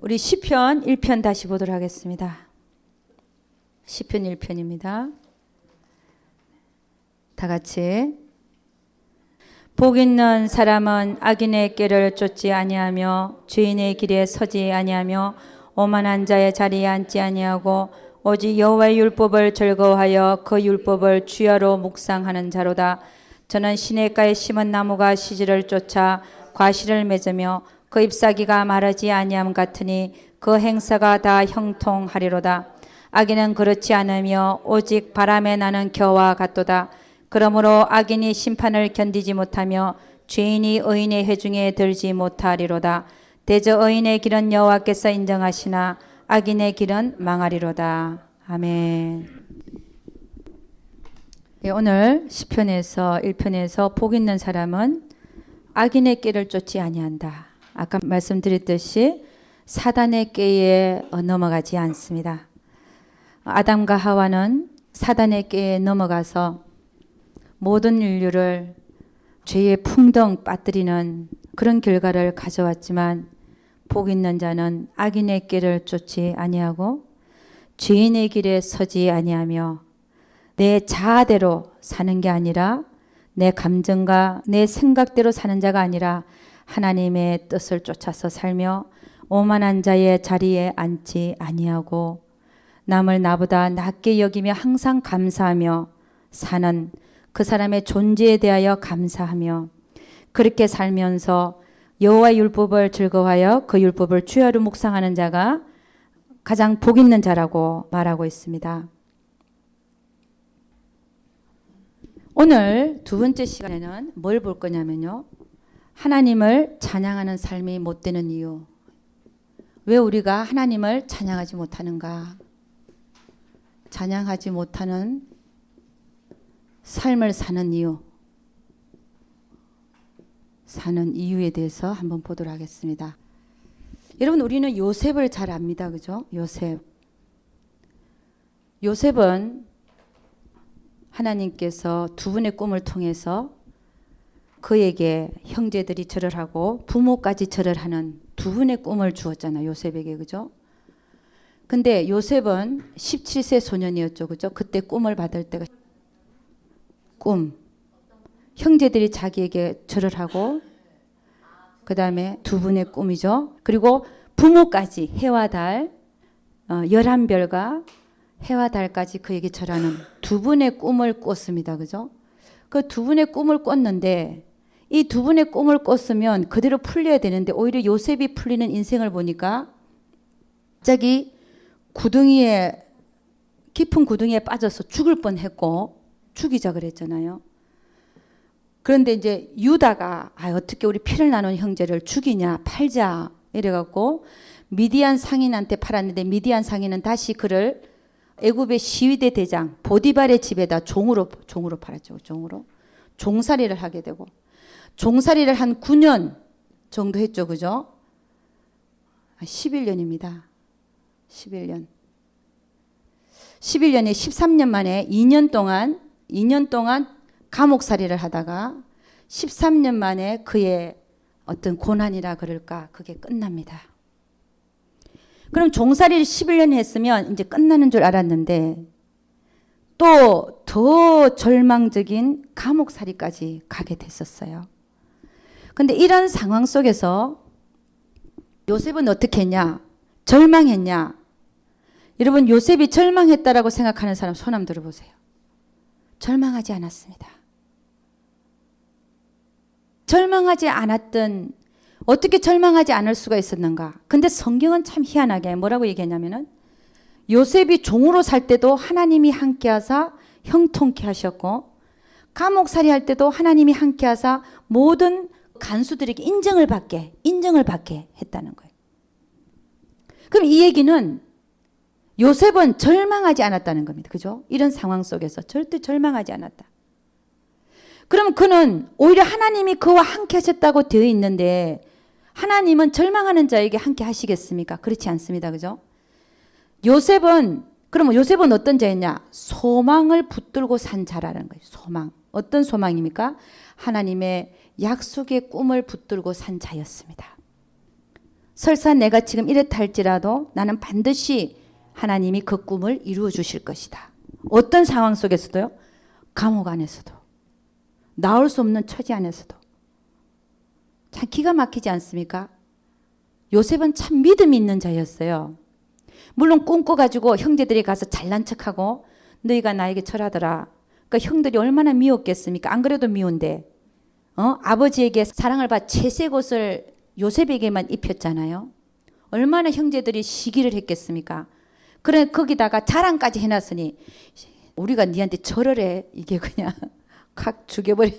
우리 시편 1편 다시 보도록 하겠습니다. 시편 1편입니다. 다 같이. 복 있는 사람은 악인의 길을 쫓지 아니하며 죄인의 길에 서지 아니하며 오만한 자의 자리에 앉지 아니하고 오직 여호와의 율법을 즐거워하여 그 율법을 주야로 묵상하는 자로다. 저는 시냇가에 심은 나무가 시지를 쫓아 과실을 맺으며 그 잎사귀가 마르지 아니함 같으니 그 행사가 다 형통하리로다. 악인은 그렇지 않으며 오직 바람에 나는 겨와 같도다. 그러므로 악인이 심판을 견디지 못하며 죄인이 의인의 회중에 들지 못하리로다. 대저 의인의 길은 여호와께서 인정하시나 악인의 길은 망하리로다. 아멘. 네, 오늘 시편에서 1편에서 복 있는 사람은 악인의 길을 쫓지 아니한다. 아까 말씀드렸듯이 사단의 꾀에 넘어가지 않습니다. 아담과 하와는 사단의 꾀에 넘어가서 모든 인류를 죄의 풍덩 빠뜨리는 그런 결과를 가져왔지만 복 있는 자는 악인의 길을 쫓지 아니하고 죄인의 길에 서지 아니하며 내 자아대로 사는 게 아니라 내 감정과 내 생각대로 사는 자가 아니라 하나님의 뜻을 쫓아서 살며 오만한 자의 자리에 앉지 아니하고 남을 나보다 낮게 여기며 항상 감사하며 사는 그 사람의 존재에 대하여 감사하며 그렇게 살면서 여호와의 율법을 즐거워하여 그 율법을 주야로 묵상하는 자가 가장 복 있는 자라고 말하고 있습니다. 오늘 두 번째 시간에는 뭘 볼 거냐면요. 하나님을 찬양하는 삶이 못 되는 이유. 왜 우리가 하나님을 찬양하지 못하는가? 찬양하지 못하는 삶을 사는 이유에 대해서 한번 보도록 하겠습니다. 여러분, 우리는 요셉을 잘 압니다. 그죠? 요셉은 하나님께서 두 분의 꿈을 통해서 그에게 형제들이 절을 하고 부모까지 절을 하는 두 분의 꿈을 주었잖아요. 요셉에게. 그죠? 근데 요셉은 17세 소년이었죠. 그죠? 그때 꿈을 받을 때가 형제들이 자기에게 절을 하고 그 다음에 두 분의 꿈이죠. 그리고 부모까지 해와 달 11별과 해와 달까지 그에게 절하는 두 분의 꿈을 꿨습니다. 그죠? 그 두 분의 꿈을 꿨는데 이 두 분의 꿈을 꿨으면 그대로 풀려야 되는데 오히려 요셉이 풀리는 인생을 보니까 갑자기 깊은 구덩이에 빠져서 죽을 뻔했고 죽이자 그랬잖아요. 그런데 이제 유다가 어떻게 우리 피를 나눈 형제를 죽이냐, 팔자 이래갖고 미디안 상인한테 팔았는데 미디안 상인은 다시 그를 애굽의 시위대 대장 보디발의 집에다 종으로 팔았죠. 종살이를 하게 되고 종살이를 한 9년 정도 했죠. 그죠? 11년입니다. 11년에 13년 만에 2년 동안 감옥살이를 하다가 13년 만에 그의 어떤 고난이라 그럴까 그게 끝납니다. 그럼 종살이를 11년 했으면 이제 끝나는 줄 알았는데 또 더 절망적인 감옥살이까지 가게 됐었어요. 근데 이런 상황 속에서 요셉은 어떻게 했냐? 절망했냐? 여러분, 요셉이 절망했다라고 생각하는 사람 손 한번 들어보세요. 절망하지 않았습니다. 어떻게 절망하지 않을 수가 있었는가? 근데 성경은 참 희한하게 뭐라고 얘기했냐면은 요셉이 종으로 살 때도 하나님이 함께하사 형통케 하셨고 감옥살이 할 때도 하나님이 함께하사 모든 간수들에게 인정을 받게 했다는 거예요. 그럼 이 얘기는 요셉은 절망하지 않았다는 겁니다. 그죠? 이런 상황 속에서 절대 절망하지 않았다. 그럼 그는 오히려 하나님이 그와 함께 하셨다고 되어 있는데 하나님은 절망하는 자에게 함께 하시겠습니까? 그렇지 않습니다. 그죠? 요셉은 어떤 자였냐? 소망을 붙들고 산 자라는 거예요. 소망. 어떤 소망입니까? 하나님의 약속의 꿈을 붙들고 산 자였습니다. 설사 내가 지금 이렇다 할지라도 나는 반드시 하나님이 그 꿈을 이루어 주실 것이다. 어떤 상황 속에서도요. 감옥 안에서도 나올 수 없는 처지 안에서도 참 기가 막히지 않습니까? 요셉은 참 믿음이 있는 자였어요. 물론 꿈꿔가지고 형제들이 가서 잘난 척하고 너희가 나에게 절하더라. 그러니까 형들이 얼마나 미웠겠습니까? 안 그래도 미운데 아버지에게 사랑을 받아 채색 옷을 요셉에게만 입혔잖아요. 얼마나 형제들이 시기를 했겠습니까? 그래 거기다가 자랑까지 해놨으니 우리가 니한테 절을 해. 이게 그냥 확 죽여버려.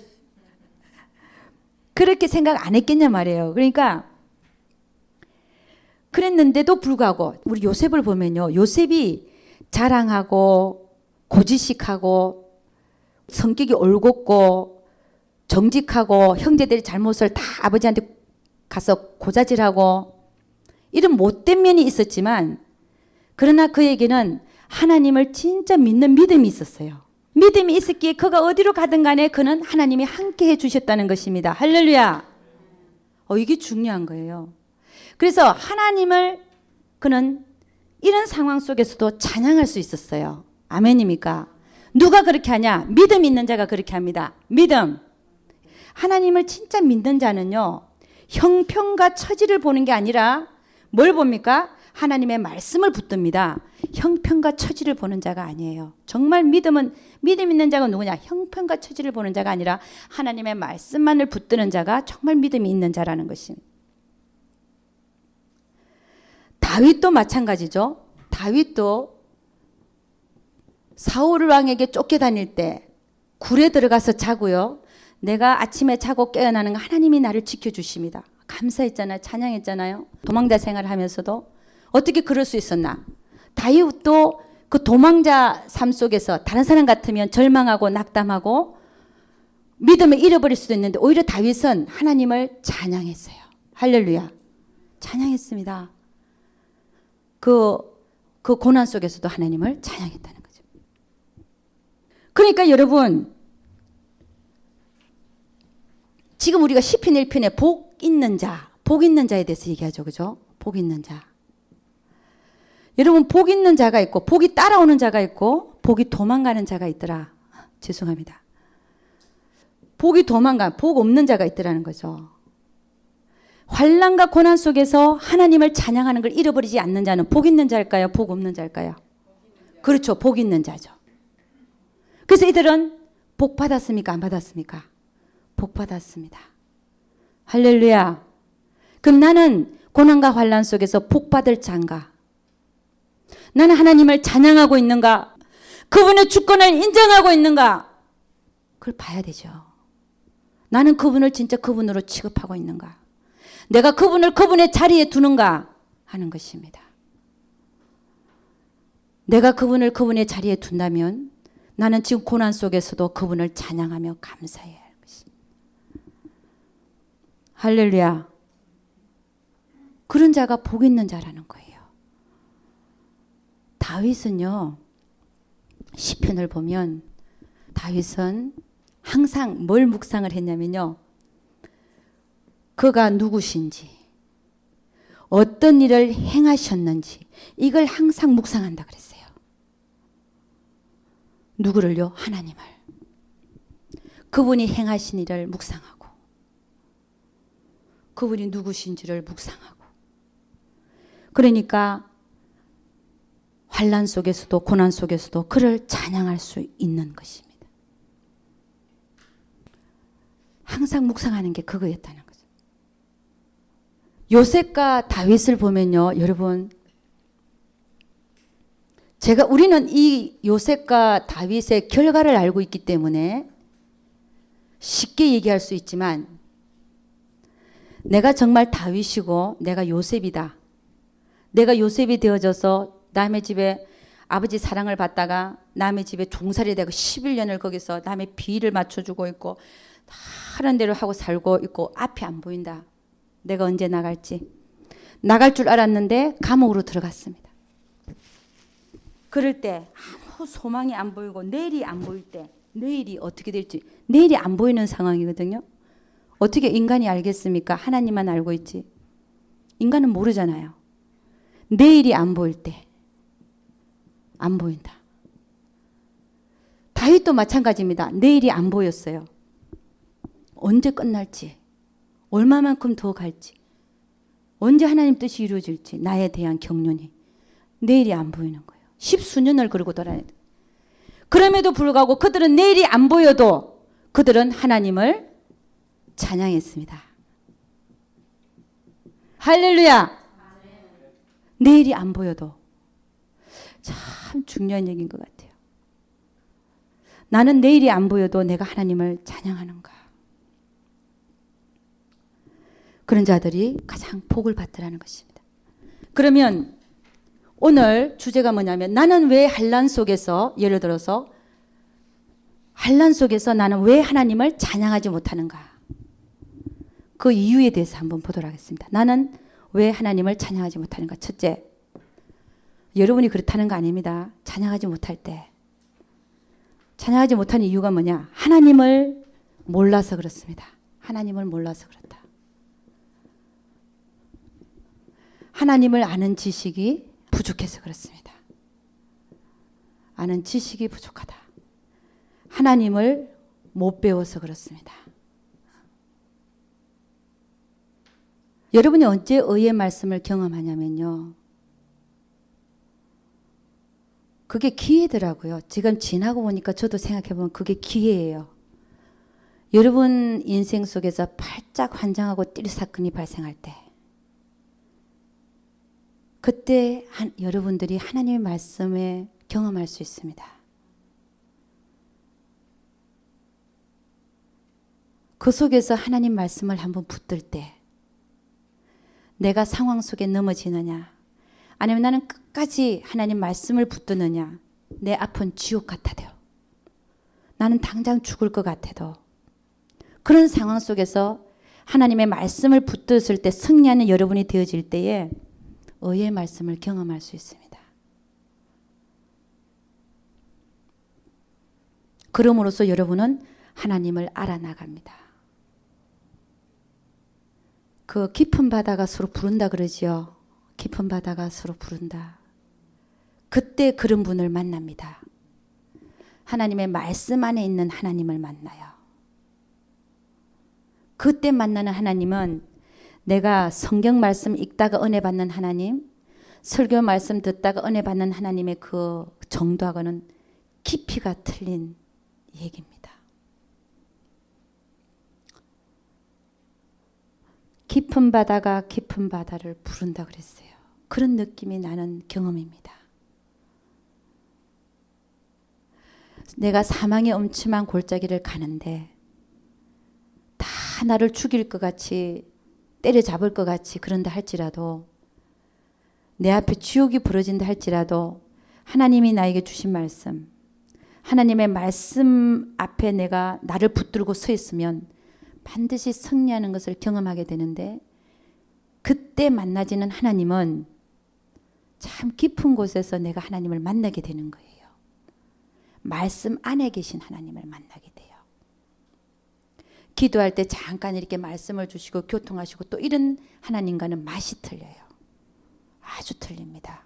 그렇게 생각 안 했겠냐 말이에요. 그러니까 그랬는데도 불구하고 우리 요셉을 보면요. 요셉이 자랑하고 고지식하고 성격이 올곧고 정직하고 형제들의 잘못을 다 아버지한테 가서 고자질하고 이런 못된 면이 있었지만 그러나 그에게는 하나님을 진짜 믿는 믿음이 있었어요. 믿음이 있었기에 그가 어디로 가든 간에 그는 하나님이 함께 해주셨다는 것입니다. 할렐루야. 이게 중요한 거예요. 그래서 하나님을 그는 이런 상황 속에서도 찬양할 수 있었어요. 아멘입니까? 누가 그렇게 하냐? 믿음 있는 자가 그렇게 합니다. 믿음. 하나님을 진짜 믿는 자는요. 형편과 처지를 보는 게 아니라 뭘 봅니까? 하나님의 말씀을 붙듭니다. 형편과 처지를 보는 자가 아니에요. 정말 믿음 있는 자가 누구냐? 형편과 처지를 보는 자가 아니라 하나님의 말씀만을 붙드는 자가 정말 믿음이 있는 자라는 것입니다. 다윗도 마찬가지죠. 다윗도 사울 왕에게 쫓겨다닐 때 굴에 들어가서 자고요. 내가 아침에 자고 깨어나는 거 하나님이 나를 지켜주십니다. 감사했잖아요. 찬양했잖아요. 도망자 생활을 하면서도 어떻게 그럴 수 있었나? 다윗도 그 도망자 삶 속에서 다른 사람 같으면 절망하고 낙담하고 믿음을 잃어버릴 수도 있는데 오히려 다윗은 하나님을 찬양했어요. 할렐루야. 찬양했습니다. 그 고난 속에서도 하나님을 찬양했다는 거죠. 그러니까 여러분 지금 우리가 시편 1편에 복 있는 자에 대해서 얘기하죠. 그죠? 복 있는 자. 여러분 복 있는 자가 있고 복이 따라오는 자가 있고 복이 도망가는 자가 있더라. 죄송합니다. 복 없는 자가 있더라는 거죠. 환난과 고난 속에서 하나님을 찬양하는 걸 잃어버리지 않는 자는 복 있는 자일까요? 복 없는 자일까요? 그렇죠. 복 있는 자죠. 그래서 이들은 복 받았습니까? 안 받았습니까? 복 받았습니다. 할렐루야. 그럼 나는 고난과 환난 속에서 복 받을 자인가? 나는 하나님을 찬양하고 있는가? 그분의 주권을 인정하고 있는가? 그걸 봐야 되죠. 나는 그분을 진짜 그분으로 취급하고 있는가? 내가 그분을 그분의 자리에 두는가 하는 것입니다. 내가 그분을 그분의 자리에 둔다면 나는 지금 고난 속에서도 그분을 찬양하며 감사해야 할 것입니다. 할렐루야. 그런 자가 복 있는 자라는 거예요. 다윗은요. 시편을 보면 다윗은 항상 뭘 묵상을 했냐면요. 그가 누구신지 어떤 일을 행하셨는지 이걸 항상 묵상한다 그랬어요. 누구를요? 하나님을. 그분이 행하신 일을 묵상하고 그분이 누구신지를 묵상하고 그러니까 환난 속에서도 고난 속에서도 그를 찬양할 수 있는 것입니다. 항상 묵상하는 게 그거였다는 거죠. 요셉과 다윗을 보면요. 여러분 우리는 이 요셉과 다윗의 결과를 알고 있기 때문에 쉽게 얘기할 수 있지만 내가 정말 다윗이고 내가 요셉이다. 내가 요셉이 되어져서 남의 집에 아버지 사랑을 받다가 남의 집에 종살이 되고 11년을 거기서 남의 비위를 맞춰주고 있고 하는 대로 하고 살고 있고 앞이 안 보인다. 내가 언제 나갈지. 나갈 줄 알았는데 감옥으로 들어갔습니다. 그럴 때 아무 소망이 안 보이고 내일이 안 보일 때 내일이 어떻게 될지 내일이 안 보이는 상황이거든요. 어떻게 인간이 알겠습니까? 하나님만 알고 있지. 인간은 모르잖아요. 내일이 안 보일 때 안 보인다. 다윗도 마찬가지입니다. 내일이 안 보였어요. 언제 끝날지, 얼마만큼 더 갈지, 언제 하나님 뜻이 이루어질지 나에 대한 경륜이 내일이 안 보이는 거예요. 십수년을 그러고 돌아야 돼. 그럼에도 불구하고 그들은 내일이 안 보여도 그들은 하나님을 찬양했습니다. 할렐루야. 내일이 안 보여도. 참 중요한 얘기인 것 같아요. 나는 내일이 안 보여도 내가 하나님을 찬양하는가. 그런 자들이 가장 복을 받더라는 것입니다. 그러면 오늘 주제가 뭐냐면 나는 왜 환난 속에서, 예를 들어서 환난 속에서 나는 왜 하나님을 찬양하지 못하는가. 그 이유에 대해서 한번 보도록 하겠습니다. 나는 왜 하나님을 찬양하지 못하는가. 첫째, 여러분이 그렇다는 거 아닙니다. 찬양하지 못할 때. 찬양하지 못하는 이유가 뭐냐. 하나님을 몰라서 그렇습니다. 하나님을 몰라서 그렇다. 하나님을 아는 지식이 부족해서 그렇습니다. 아는 지식이 부족하다. 하나님을 못 배워서 그렇습니다. 여러분이 언제 의의 말씀을 경험하냐면요. 그게 기회더라고요. 지금 지나고 보니까 저도 생각해보면 그게 기회예요. 여러분 인생 속에서 팔짝 환장하고 뛸 사건이 발생할 때 그때 여러분들이 하나님의 말씀에 경험할 수 있습니다. 그 속에서 하나님 말씀을 한번 붙들 때 내가 상황 속에 넘어지느냐 아니면 나는 끝까지 하나님 말씀을 붙드느냐. 내 앞은 지옥 같아도 나는 당장 죽을 것 같아도 그런 상황 속에서 하나님의 말씀을 붙들었을 때 승리하는 여러분이 되어질 때에 의의 말씀을 경험할 수 있습니다. 그럼으로써 여러분은 하나님을 알아나갑니다. 그 깊은 바다가 서로 부른다 그러지요. 깊은 바다가 서로 부른다. 그때 그런 분을 만납니다. 하나님의 말씀 안에 있는 하나님을 만나요. 그때 만나는 하나님은 내가 성경 말씀 읽다가 은혜 받는 하나님, 설교 말씀 듣다가 은혜 받는 하나님의 그 정도하고는 깊이가 틀린 얘기입니다. 깊은 바다가 깊은 바다를 부른다 그랬어요. 그런 느낌이 나는 경험입니다. 내가 사망의 엄침한 골짜기를 가는데 다 나를 죽일 것 같이 때려잡을 것 같이 그런다 할지라도 내 앞에 지옥이 벌어진다 할지라도 하나님이 나에게 주신 말씀, 하나님의 말씀 앞에 내가 나를 붙들고 서 있으면 반드시 승리하는 것을 경험하게 되는데 그때 만나지는 하나님은 참 깊은 곳에서 내가 하나님을 만나게 되는 거예요. 말씀 안에 계신 하나님을 만나게 돼요. 기도할 때 잠깐 이렇게 말씀을 주시고 교통하시고 또 이런 하나님과는 맛이 틀려요. 아주 틀립니다.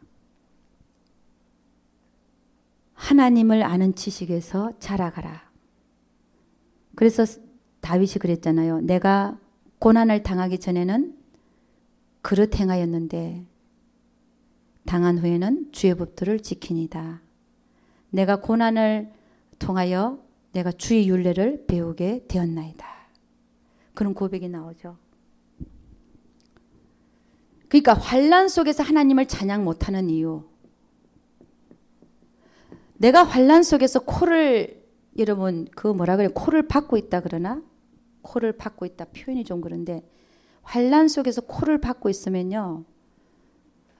하나님을 아는 지식에서 자라가라. 그래서 다윗이 그랬잖아요. 내가 고난을 당하기 전에는 그릇 행하였는데 당한 후에는 주의 법도를 지키니다. 내가 고난을 통하여 내가 주의 율례를 배우게 되었나이다. 그런 고백이 나오죠. 그러니까 환난 속에서 하나님을 찬양 못하는 이유. 내가 환난 속에서 코를 여러분 그 뭐라 그래 코를 박고 있다 그러나 코를 박고 있다 표현이 좀 그런데 환난 속에서 코를 박고 있으면요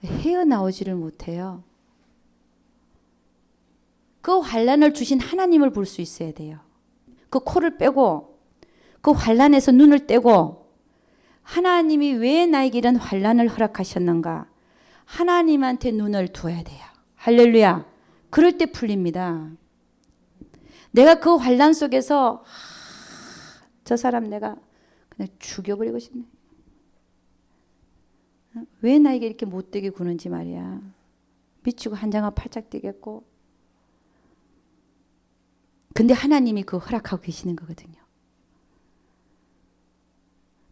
헤어나오지를 못해요. 그 환난을 주신 하나님을 볼 수 있어야 돼요. 그 코를 빼고 그 환난에서 눈을 떼고 하나님이 왜 나에게 이런 환난을 허락하셨는가 하나님한테 눈을 두어야 돼요. 할렐루야. 그럴 때 풀립니다. 내가 그 환난 속에서 저 사람 내가 그냥 죽여버리고 싶네. 왜 나에게 이렇게 못되게 구는지 말이야. 미치고 한장아 팔짝 뛰겠고. 근데 하나님이 그 허락하고 계시는 거거든요.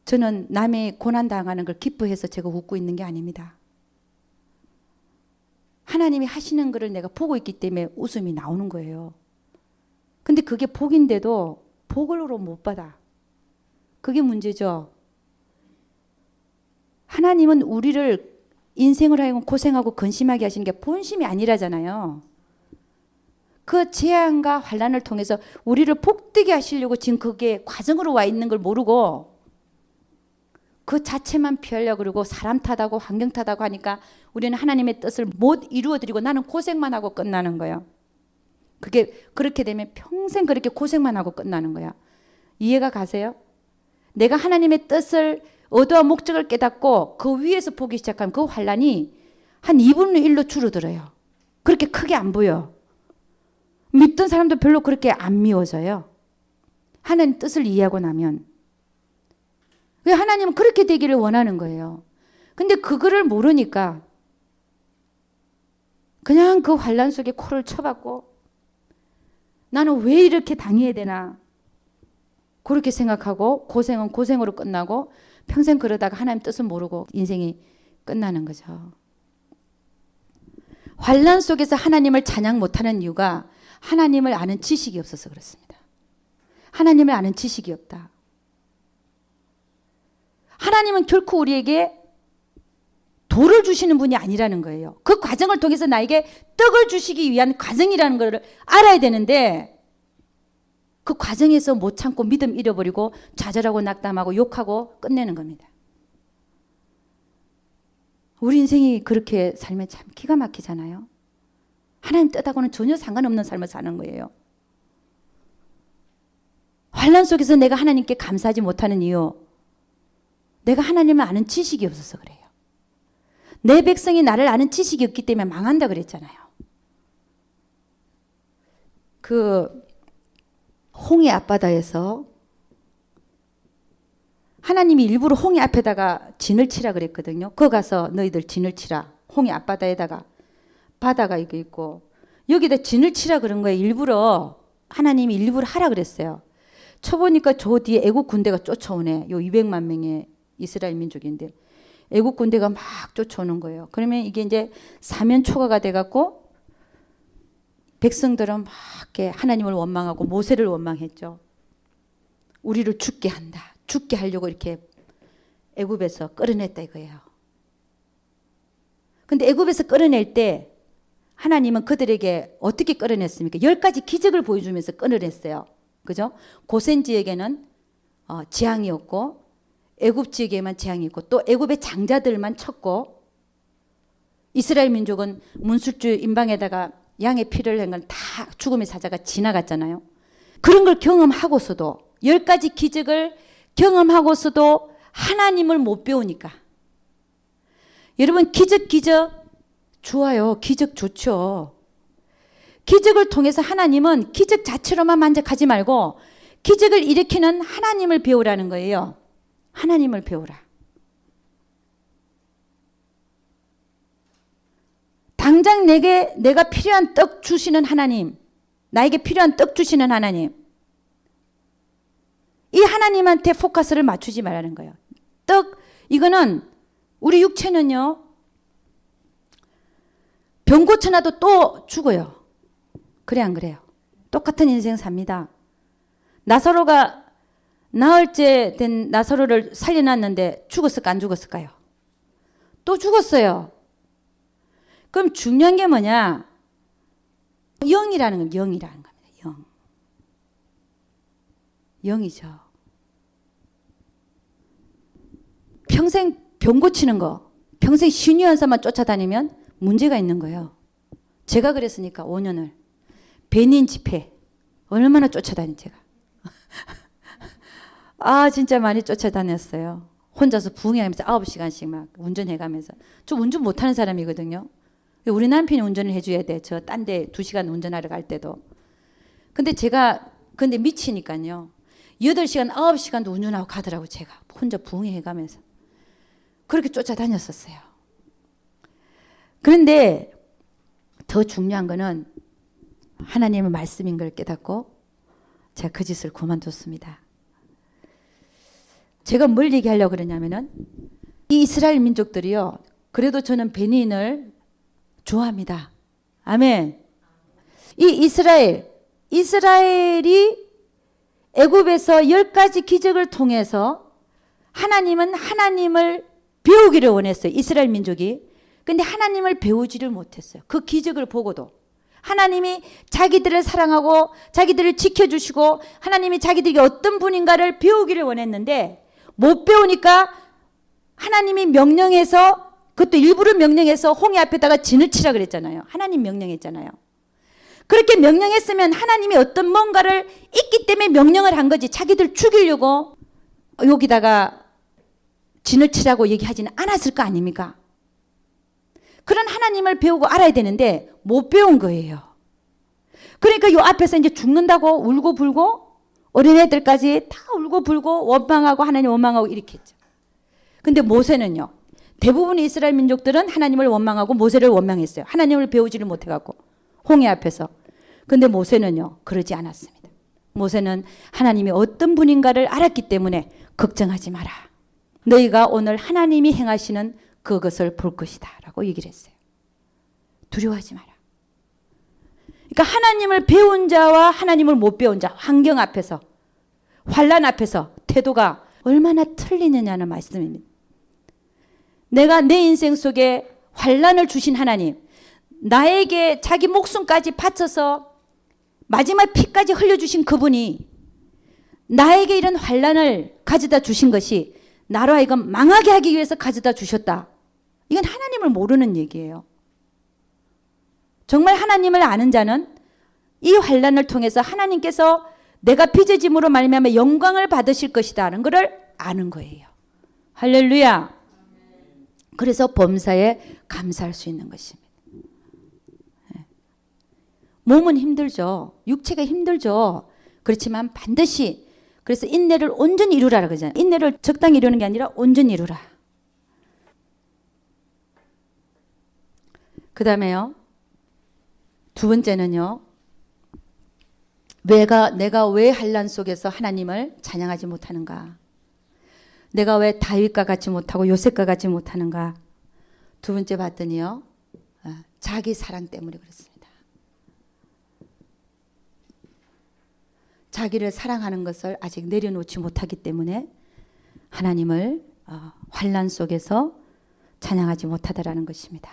저는 남의 고난당하는 걸 기뻐해서 제가 웃고 있는 게 아닙니다. 하나님이 하시는 거를 내가 보고 있기 때문에 웃음이 나오는 거예요. 근데 그게 복인데도 복으로 못 받아. 그게 문제죠. 하나님은 우리를 인생을 하여금 고생하고 근심하게 하시는 게 본심이 아니라잖아요. 그 재앙과 환난을 통해서 우리를 복되게 하시려고 지금 그게 과정으로 와 있는 걸 모르고 그 자체만 피하려고 그러고 사람 탓하고 환경 탓하고 하니까 우리는 하나님의 뜻을 못 이루어드리고 나는 고생만 하고 끝나는 거예요. 그게 그렇게 되면 평생 그렇게 고생만 하고 끝나는 거야. 이해가 가세요? 내가 하나님의 뜻을 의도와 목적을 깨닫고 그 위에서 보기 시작하면 그 환난이 한 2분의 1로 줄어들어요. 그렇게 크게 안 보여. 믿던 사람도 별로 그렇게 안 미워져요. 하나님 뜻을 이해하고 나면. 왜 하나님은 그렇게 되기를 원하는 거예요. 근데 그거를 모르니까 그냥 그 환난 속에 코를 쳐박고 나는 왜 이렇게 당해야 되나 그렇게 생각하고 고생은 고생으로 끝나고 평생 그러다가 하나님 뜻을 모르고 인생이 끝나는 거죠. 환난 속에서 하나님을 찬양 못하는 이유가 하나님을 아는 지식이 없어서 그렇습니다. 하나님을 아는 지식이 없다. 하나님은 결코 우리에게 돌을 주시는 분이 아니라는 거예요. 그 과정을 통해서 나에게 떡을 주시기 위한 과정이라는 걸 알아야 되는데 그 과정에서 못 참고 믿음 잃어버리고 좌절하고 낙담하고 욕하고 끝내는 겁니다. 우리 인생이 그렇게 살면 참 기가 막히잖아요. 하나님 뜻하고는 전혀 상관없는 삶을 사는 거예요. 환난 속에서 내가 하나님께 감사하지 못하는 이유, 내가 하나님을 아는 지식이 없어서 그래요. 내 백성이 나를 아는 지식이 없기 때문에 망한다 그랬잖아요. 그 홍해 앞바다에서 하나님이 일부러 홍해 앞에다가 진을 치라 그랬거든요. 거기 가서 너희들 진을 치라. 홍해 앞바다에다가 바다가 이거 있고 여기다 진을 치라 그런 거예요. 일부러 하나님이 일부러 하라 그랬어요. 쳐보니까 저 뒤에 애국 군대가 쫓아오네. 요 200만 명의 이스라엘 민족인데 애국 군대가 막 쫓아오는 거예요. 그러면 이게 이제 사면 초가가 돼갖고 백성들은 막 하나님을 원망하고 모세를 원망했죠. 우리를 죽게 한다. 죽게 하려고 이렇게 애굽에서 끌어냈다 이거예요. 근데 애굽에서 끌어낼 때 하나님은 그들에게 어떻게 끌어냈습니까? 10가지 기적을 보여주면서 끌어냈어요. 그죠? 고센 지역에는 재앙이었고 애굽 지역에만 재앙이 있고 또 애굽의 장자들만 쳤고 이스라엘 민족은 문술주 임방에다가 양의 피를 낸 건 다 죽음의 사자가 지나갔잖아요. 그런 걸 경험하고서도 10가지 기적을 경험하고서도 하나님을 못 배우니까 여러분 기적 좋아요. 기적 좋죠. 기적을 통해서 하나님은 기적 자체로만 만족하지 말고 기적을 일으키는 하나님을 배우라는 거예요. 하나님을 배우라. 당장 내가 필요한 떡 주시는 하나님, 나에게 필요한 떡 주시는 하나님, 이 하나님한테 포커스를 맞추지 말라는 거예요. 떡, 이거는 우리 육체는요, 병 고쳐놔도 또 죽어요. 그래 안 그래요? 똑같은 인생 삽니다. 나사로가 나흘째 된 나사로를 살려놨는데 죽었을까 안 죽었을까요? 또 죽었어요. 그럼 중요한 게 뭐냐? 영이라는 겁니다. 영이라는 겁니다. 영이죠. 평생 병 고치는 거, 평생 신유한사만 쫓아다니면 문제가 있는 거예요. 제가 그랬으니까 5년을 배닌 집회 얼마나 쫓아다닌 제가. 아 진짜 많이 쫓아다녔어요. 혼자서 부흥하면서 9시간씩 막 운전해가면서. 저 운전 못하는 사람이거든요. 우리 남편이 운전을 해줘야 돼. 저 딴 데 2시간 운전하러 갈 때도. 근데 미치니까요. 8시간 9시간도 운전하고 가더라고 제가. 혼자 부흥해가면서. 그렇게 쫓아다녔었어요. 그런데 더 중요한 거는 하나님의 말씀인 걸 깨닫고 제가 그 짓을 그만뒀습니다. 제가 뭘 얘기하려고 그러냐면은 이 이스라엘 민족들이요. 그래도 저는 베니인을 좋아합니다. 아멘. 이 이스라엘이 애굽에서 10가지 기적을 통해서 하나님은 하나님을 배우기를 원했어요. 이스라엘 민족이. 근데 하나님을 배우지를 못했어요. 그 기적을 보고도. 하나님이 자기들을 사랑하고 자기들을 지켜주시고 하나님이 자기들이 어떤 분인가를 배우기를 원했는데 못 배우니까 하나님이 명령해서, 그것도 일부러 명령해서 홍해 앞에다가 진을 치라 그랬잖아요. 하나님 명령했잖아요. 그렇게 명령했으면 하나님이 어떤 뭔가를 있기 때문에 명령을 한 거지 자기들 죽이려고 여기다가 진을 치라고 얘기하지는 않았을 거 아닙니까? 그런 하나님을 배우고 알아야 되는데 못 배운 거예요. 그러니까 요 앞에서 이제 죽는다고 울고 불고 어린애들까지 다 울고 불고 원망하고 하나님 원망하고 이렇게 했죠. 근데 모세는요. 대부분 이스라엘 민족들은 하나님을 원망하고 모세를 원망했어요. 하나님을 배우지를 못해갖고 홍해 앞에서. 근데 모세는요. 그러지 않았습니다. 모세는 하나님이 어떤 분인가를 알았기 때문에 걱정하지 마라. 너희가 오늘 하나님이 행하시는 그것을 볼 것이다 라고 얘기를 했어요. 두려워하지 마라. 그러니까 하나님을 배운 자와 하나님을 못 배운 자, 환경 앞에서, 환난 앞에서 태도가 얼마나 틀리느냐는 말씀입니다. 내가 내 인생 속에 환난을 주신 하나님, 나에게 자기 목숨까지 바쳐서 마지막 피까지 흘려주신 그분이 나에게 이런 환난을 가져다 주신 것이 나로 하여금 망하게 하기 위해서 가져다 주셨다. 이건 하나님을 모르는 얘기예요. 정말 하나님을 아는 자는 이 환난을 통해서 하나님께서 내가 빚어짐으로 말미암아 영광을 받으실 것이다는 것을 아는 거예요. 할렐루야. 그래서 범사에 감사할 수 있는 것입니다. 몸은 힘들죠. 육체가 힘들죠. 그렇지만 반드시, 그래서 인내를 온전히 이루라 그러잖아요. 인내를 적당히 이루는 게 아니라 온전히 이루라. 그 다음에요. 두 번째는요. 내가 왜 환난 속에서 하나님을 찬양하지 못하는가? 내가 왜 다윗과 같이 못하고 요셉과 같이 못하는가? 두 번째 봤더니요. 자기 사랑 때문에 그렇습니다. 자기를 사랑하는 것을 아직 내려놓지 못하기 때문에 하나님을 환난 속에서 찬양하지 못하더라는 것입니다.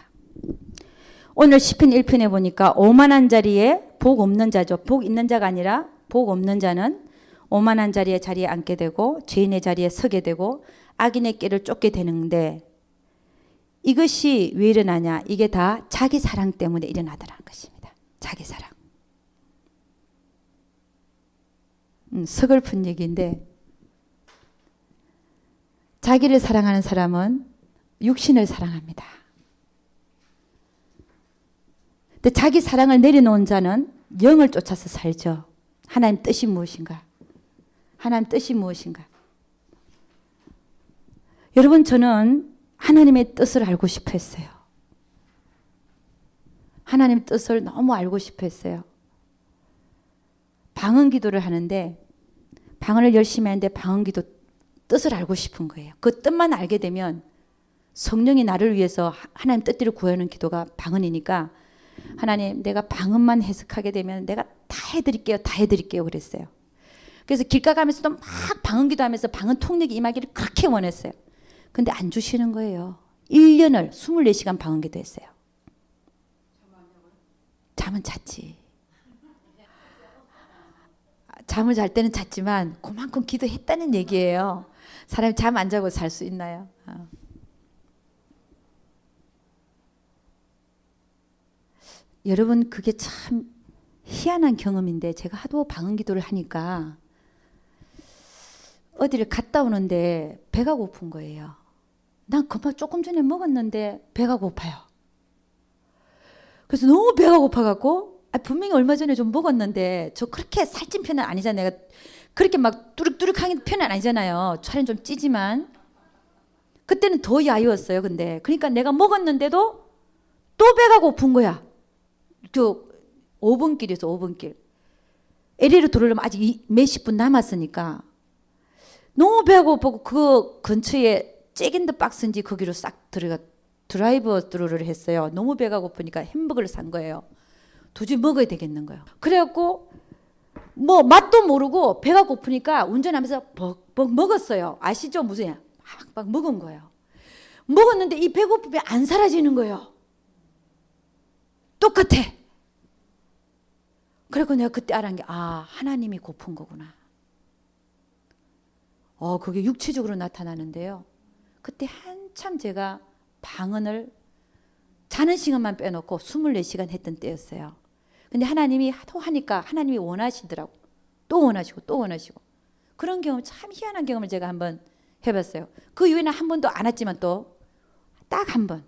오늘 시편 1편에 보니까 오만한 자리에 복 없는 자죠. 복 있는 자가 아니라 복 없는 자는 오만한 자리에 앉게 되고 죄인의 자리에 서게 되고 악인의 꾀를 쫓게 되는데 이것이 왜 일어나냐? 이게 다 자기 사랑 때문에 일어나더라는 것입니다. 자기 사랑. 서글픈 얘기인데 자기를 사랑하는 사람은 육신을 사랑합니다. 근데 자기 사랑을 내려놓은 자는 영을 쫓아서 살죠. 하나님 뜻이 무엇인가? 하나님 뜻이 무엇인가? 여러분, 저는 하나님의 뜻을 알고 싶어 했어요. 하나님의 뜻을 너무 알고 싶어 했어요. 방언 기도를 하는데 방언을 열심히 하는데 방언 기도 뜻을 알고 싶은 거예요. 그 뜻만 알게 되면 성령이 나를 위해서 하나님 뜻대로 구하는 기도가 방언이니까 하나님 내가 방언만 해석하게 되면 내가 다 해드릴게요. 다 해드릴게요. 그랬어요. 그래서 길가 가면서도 막 방언 기도하면서 방언 통역이 임하기를 그렇게 원했어요. 근데 안 주시는 거예요. 1년을 24시간 방언 기도했어요. 잠은 잤지. 잠을 잘 때는 잤지만 그만큼 기도했다는 얘기예요. 사람이 잠 안 자고 살 수 있나요? 여러분, 그게 참 희한한 경험인데 제가 하도 방언 기도를 하니까 어디를 갔다 오는데 배가 고픈 거예요. 난 그만 조금 전에 먹었는데 배가 고파요. 그래서 너무 배가 고파갖고 분명히 얼마 전에 좀 먹었는데 저 그렇게 살찐 편은 아니잖아요. 내가 그렇게 막 뚜룩뚜룩한 편은 아니잖아요. 살은 좀 찌지만 그때는 더 야유었어요. 근데 그러니까 내가 먹었는데도 또 배가 고픈 거야. 저 5분 길에서 5분 길. LA로 들어오려면 아직 몇십 분 남았으니까 너무 배가 고프고 그 근처에 잭인더 박스인지 거기로 싹 들어가 드라이브 스루를 했어요. 너무 배가 고프니까 햄버거를 산 거예요. 도저히 먹어야 되겠는 거예요. 그래갖고 뭐 맛도 모르고 배가 고프니까 운전하면서 벅벅 먹었어요. 아시죠? 무슨 막 먹은 거예요. 먹었는데 이 배고픔이 안 사라지는 거예요. 똑같아. 그리고 내가 그때 알은 게 하나님이 고픈 거구나. 그게 육체적으로 나타나는데요. 그때 한참 제가 방언을 자는 시간만 빼놓고 24시간 했던 때였어요. 근데 하나님이 하도 하니까 하나님이 원하시더라고. 또 원하시고 또 원하시고. 그런 경험, 참 희한한 경험을 제가 한번 해봤어요. 그 이후에는 한 번도 안 왔지만 또 딱 한 번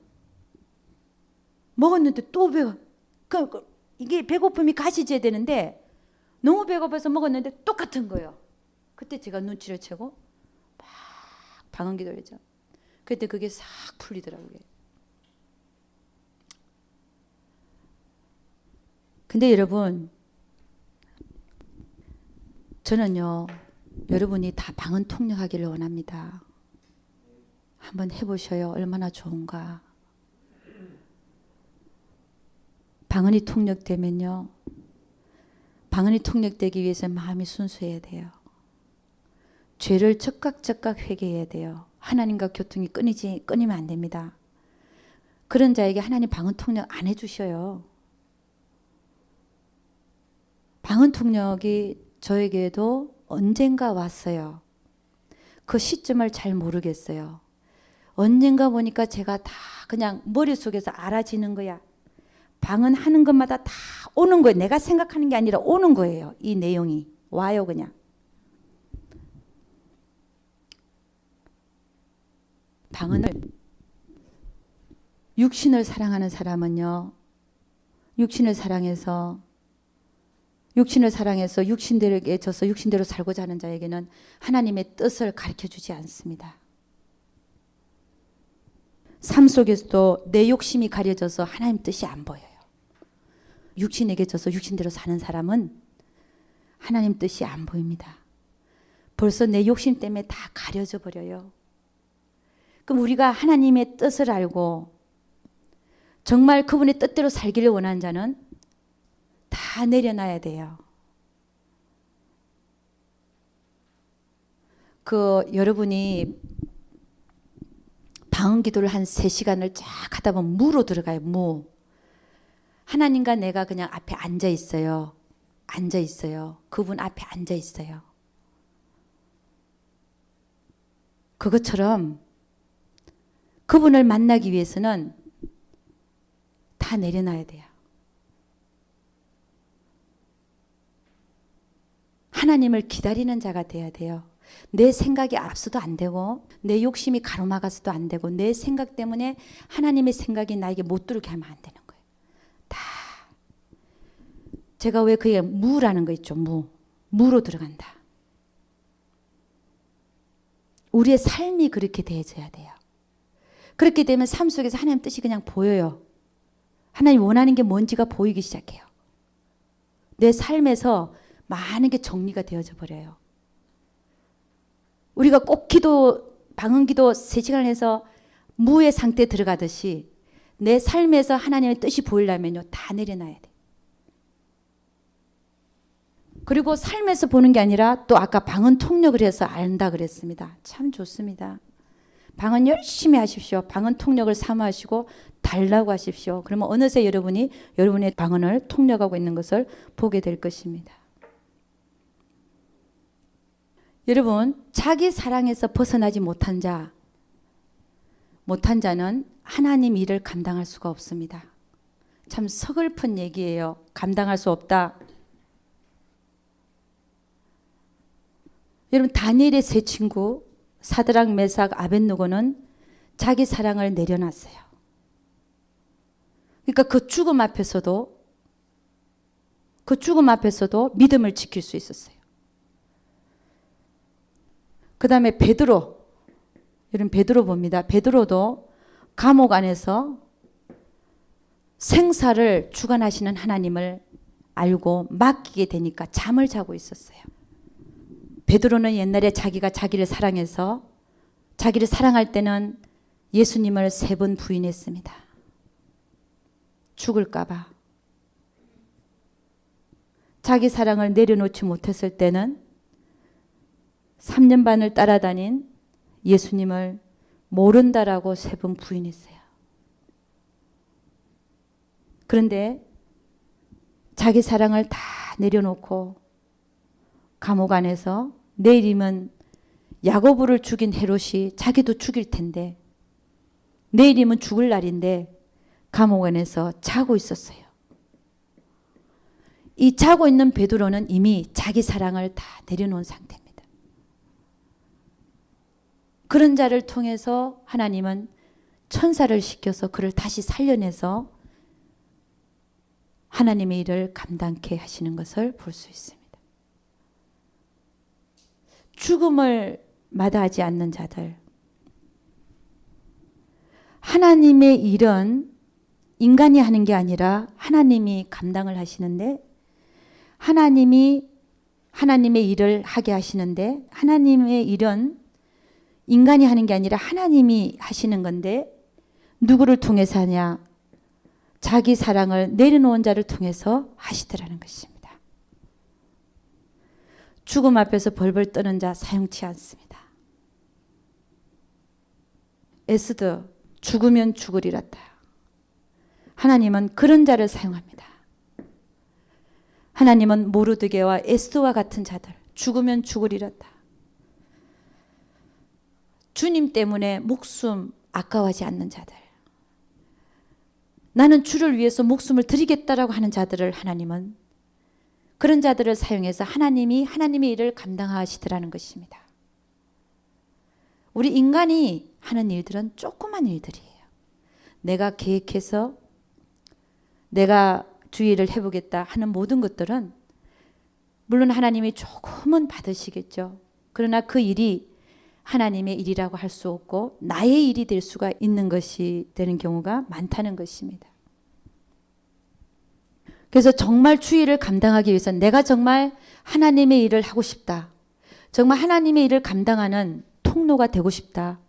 먹었는데 또 배가 이게 배고픔이 가시져야 되는데 너무 배고파서 먹었는데 똑같은 거예요. 그때 제가 눈치를 채고 막 방언 기도를 했죠. 그때 그게 싹 풀리더라고요. 근데 여러분, 저는요, 여러분이 다 방언 통역하기를 원합니다. 한번 해보셔요. 얼마나 좋은가. 방언이 통역되면요, 방언이 통역되기 위해서 마음이 순수해야 돼요. 죄를 즉각 회개해야 돼요. 하나님과 교통이 끊이면 안 됩니다. 그런 자에게 하나님 방언 통역 안 해주셔요. 방언 통역이 저에게도 언젠가 왔어요. 그 시점을 잘 모르겠어요. 언젠가 보니까 제가 다 그냥 머릿속에서 알아지는 거야. 방언 하는 것마다 다 오는 거예요. 내가 생각하는 게 아니라 오는 거예요. 이 내용이 와요 그냥. 방언을 육신을 사랑하는 사람은요. 육신을 사랑해서 육신대로에 져서 육신대로 살고자 하는 자에게는 하나님의 뜻을 가르쳐주지 않습니다. 삶 속에서도 내 욕심이 가려져서 하나님 뜻이 안 보여요. 육신에게 져서 육신대로 사는 사람은 하나님 뜻이 안 보입니다. 벌써 내 욕심 때문에 다 가려져 버려요. 그럼 우리가 하나님의 뜻을 알고 정말 그분의 뜻대로 살기를 원하는 자는 다 내려놔야 돼요. 여러분이 방언 기도를 한 3시간을 쫙 하다 보면 무로 들어가요. 무. 하나님과 내가 그냥 앞에 앉아 있어요. 그분 앞에 앉아 있어요. 그것처럼 그분을 만나기 위해서는 다 내려놔야 돼요. 하나님을 기다리는 자가 돼야 돼요. 내 생각이 앞서도 안 되고 내 욕심이 가로막아서도 안 되고 내 생각 때문에 하나님의 생각이 나에게 못 들게 하면 안 되는 거예요. 다. 제가 왜 그게 무라는 거 있죠. 무로 들어간다. 우리의 삶이 그렇게 되어져야 돼요. 그렇게 되면 삶 속에서 하나님 뜻이 그냥 보여요. 하나님 원하는 게 뭔지가 보이기 시작해요. 내 삶에서 많은 게 정리가 되어져 버려요. 우리가 꼭 방언 기도 3시간을 해서 무의 상태에 들어가듯이 내 삶에서 하나님의 뜻이 보이려면요, 다 내려놔야 돼. 그리고 삶에서 보는 게 아니라 또 아까 방언 통역을 해서 안다 그랬습니다. 참 좋습니다. 방언 열심히 하십시오. 방언 통역을 사모하시고 달라고 하십시오. 그러면 어느새 여러분이 여러분의 방언을 통역하고 있는 것을 보게 될 것입니다. 여러분, 자기 사랑에서 벗어나지 못한 자는 하나님 일을 감당할 수가 없습니다. 참 서글픈 얘기예요. 감당할 수 없다. 여러분, 다니엘의 세 친구 사드락, 메삭, 아벳느고는 자기 사랑을 내려놨어요. 그러니까 그 죽음 앞에서도 믿음을 지킬 수 있었어요. 그 다음에 베드로, 여러분 베드로 봅니다. 베드로도 감옥 안에서 생사를 주관하시는 하나님을 알고 맡기게 되니까 잠을 자고 있었어요. 베드로는 옛날에 자기가 자기를 사랑해서 자기를 사랑할 때는 예수님을 3번 부인했습니다. 죽을까 봐. 자기 사랑을 내려놓지 못했을 때는 3년 반을 따라다닌 예수님을 모른다라고 3번 부인했어요. 그런데 자기 사랑을 다 내려놓고 감옥 안에서 내일이면 야고보를 죽인 헤롯이 자기도 죽일 텐데 내일이면 죽을 날인데 감옥 안에서 자고 있었어요. 이 자고 있는 베드로는 이미 자기 사랑을 다 내려놓은 상태입니다. 그런 자를 통해서 하나님은 천사를 시켜서 그를 다시 살려내서 하나님의 일을 감당케 하시는 것을 볼 수 있습니다. 죽음을 마다하지 않는 자들. 하나님의 일은 인간이 하는 게 아니라 하나님이 감당을 하시는데 하나님이 하나님의 일을 하게 하시는데 하나님의 일은 인간이 하는 게 아니라 하나님이 하시는 건데 누구를 통해서 하냐? 자기 사랑을 내려놓은 자를 통해서 하시더라는 것입니다. 죽음 앞에서 벌벌 떠는 자 사용치 않습니다. 에스더 죽으면 죽으리라다. 하나님은 그런 자를 사용합니다. 하나님은 모르드게와 에스더와 같은 자들 죽으면 죽으리라다. 주님 때문에 목숨 아까워하지 않는 자들. 나는 주를 위해서 목숨을 드리겠다라고 하는 자들을 하나님은 그런 자들을 사용해서 하나님이 하나님의 일을 감당하시더라는 것입니다. 우리 인간이 하는 일들은 조그만 일들이에요. 내가 계획해서 내가 주의를 해보겠다 하는 모든 것들은 물론 하나님이 조금은 받으시겠죠. 그러나 그 일이 하나님의 일이라고 할 수 없고 나의 일이 될 수가 있는 것이 되는 경우가 많다는 것입니다. 그래서 정말 주의를 감당하기 위해서 내가 정말 하나님의 일을 하고 싶다. 정말 하나님의 일을 감당하는 통로가 되고 싶다.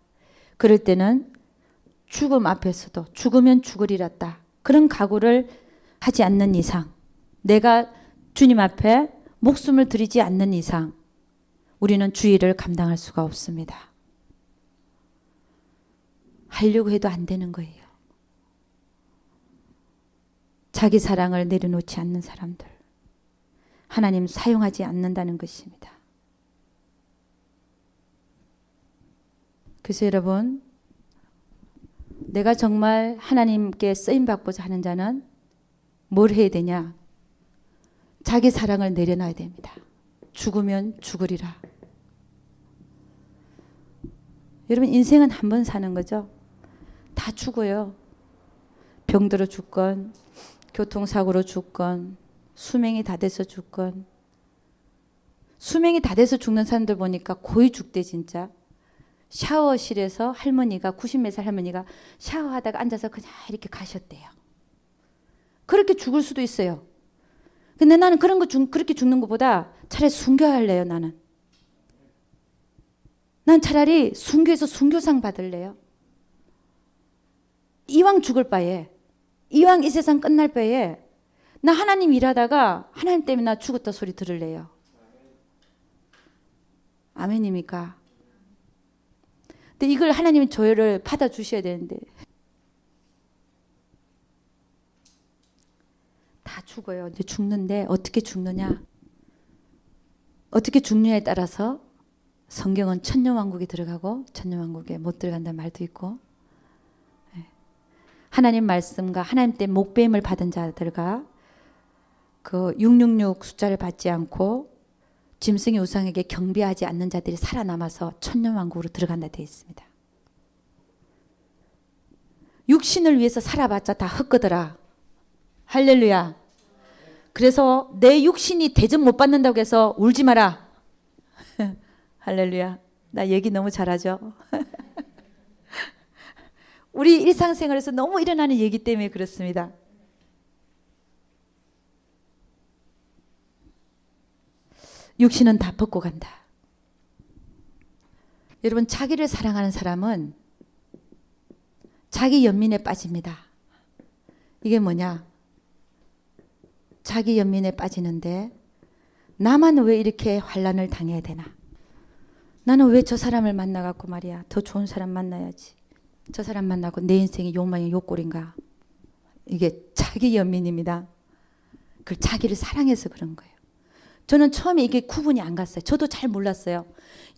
그럴 때는 죽음 앞에서도 죽으면 죽으리라다. 그런 각오를 하지 않는 이상 내가 주님 앞에 목숨을 드리지 않는 이상 우리는 주의를 감당할 수가 없습니다. 하려고 해도 안 되는 거예요. 자기 사랑을 내려놓지 않는 사람들. 하나님 사용하지 않는다는 것입니다. 그래서 여러분, 내가 정말 하나님께 쓰임받고자 하는 자는 뭘 해야 되냐? 자기 사랑을 내려놔야 됩니다. 죽으면 죽으리라. 여러분 인생은 한 번 사는 거죠. 다 죽어요. 병들어 죽건 교통사고로 죽건 수명이 다 돼서 죽건. 수명이 다 돼서 죽는 사람들 보니까 거의 죽대 진짜. 샤워실에서 할머니가 90몇 살 할머니가 샤워하다가 앉아서 그냥 이렇게 가셨대요. 그렇게 죽을 수도 있어요. 근데 나는 그런 거 그렇게 죽는 것보다 차라리 순교할래요. 나는 차라리 순교해서 순교상 받을래요. 이왕 죽을 바에 이왕 이 세상 끝날 바에 나 하나님 일하다가 하나님 때문에 나 죽었다 소리 들을래요. 아멘입니까? 근데 이걸 하나님이 저를 받아주셔야 되는데 다 죽어요. 이제 죽는데 어떻게 죽느냐? 어떻게 죽느냐에 따라서 성경은 천년왕국에 들어가고 천년왕국에 못 들어간다는 말도 있고 하나님 말씀과 하나님 때 목배임을 받은 자들과 그 666 숫자를 받지 않고 짐승의 우상에게 경배하지 않는 자들이 살아남아서 천년왕국으로 들어간다 되어 있습니다. 육신을 위해서 살아봤자 다 헛거더라. 할렐루야. 그래서 내 육신이 대접 못 받는다고 해서 울지 마라. 할렐루야. 나 얘기 너무 잘하죠. 우리 일상생활에서 너무 일어나는 얘기 때문에 그렇습니다. 육신은 다 벗고 간다. 여러분, 자기를 사랑하는 사람은 자기 연민에 빠집니다. 이게 뭐냐? 자기 연민에 빠지는데 나만 왜 이렇게 환난을 당해야 되나? 나는 왜 저 사람을 만나갖고 말이야 더 좋은 사람 만나야지. 저 사람 만나고 내 인생이 욕망이 욕골인가? 이게 자기 연민입니다. 그 자기를 사랑해서 그런 거예요. 저는 처음에 이게 구분이 안 갔어요. 저도 잘 몰랐어요.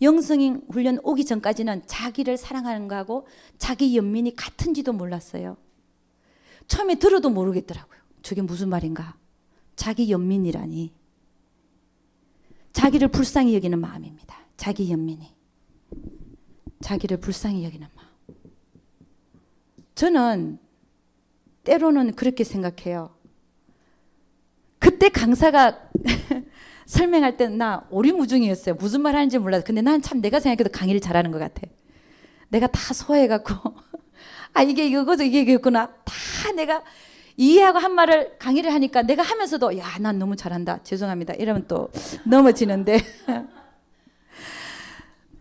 영성인 훈련 오기 전까지는 자기를 사랑하는 거하고 자기 연민이 같은지도 몰랐어요. 처음에 들어도 모르겠더라고요. 저게 무슨 말인가? 자기 연민이라니. 자기를 불쌍히 여기는 마음입니다. 자기 연민이. 자기를 불쌍히 여기는 마음. 저는 때로는 그렇게 생각해요. 그때 강사가 설명할 때 나 오리무중이었어요. 무슨 말 하는지 몰라서. 근데 난 참 내가 생각해도 강의를 잘하는 것 같아. 내가 다 소화해갖고 아 이게 이거죠 이게 이거구나. 다 내가 이해하고 한 말을 강의를 하니까 내가 하면서도 야, 난 너무 잘한다. 죄송합니다. 이러면 또 넘어지는데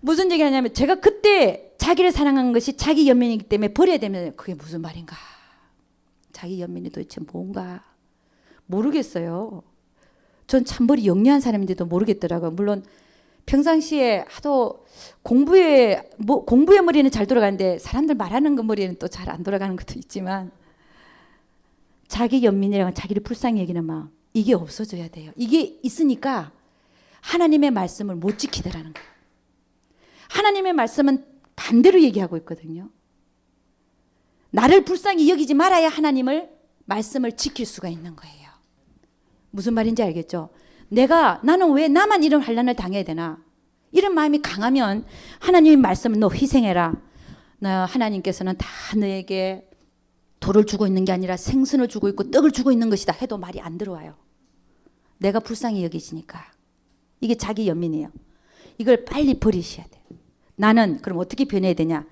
무슨 얘기 하냐면 제가 그때 자기를 사랑한 것이 자기 연민이기 때문에 버려야 되면 그게 무슨 말인가. 자기 연민이 도대체 뭔가 모르겠어요. 전 참머리 영리한 사람인데도 모르겠더라고요. 물론 평상시에 하도 공부의 머리는 잘 돌아가는데 사람들 말하는 그 머리는 또 잘 안 돌아가는 것도 있지만 자기 연민이라는 자기를 불쌍히 여기는 마음 이게 없어져야 돼요. 이게 있으니까 하나님의 말씀을 못 지키더라는 거예요. 하나님의 말씀은 반대로 얘기하고 있거든요. 나를 불쌍히 여기지 말아야 하나님을 말씀을 지킬 수가 있는 거예요. 무슨 말인지 알겠죠? 나는 왜 나만 이런 환난을 당해야 되나? 이런 마음이 강하면 하나님의 말씀을 너 희생해라. 하나님께서는 다 너에게 돌을 주고 있는 게 아니라 생선을 주고 있고 떡을 주고 있는 것이다 해도 말이 안 들어와요. 내가 불쌍히 여기시니까. 이게 자기 연민이에요. 이걸 빨리 버리셔야 돼요. 나는 그럼 어떻게 변해야 되냐?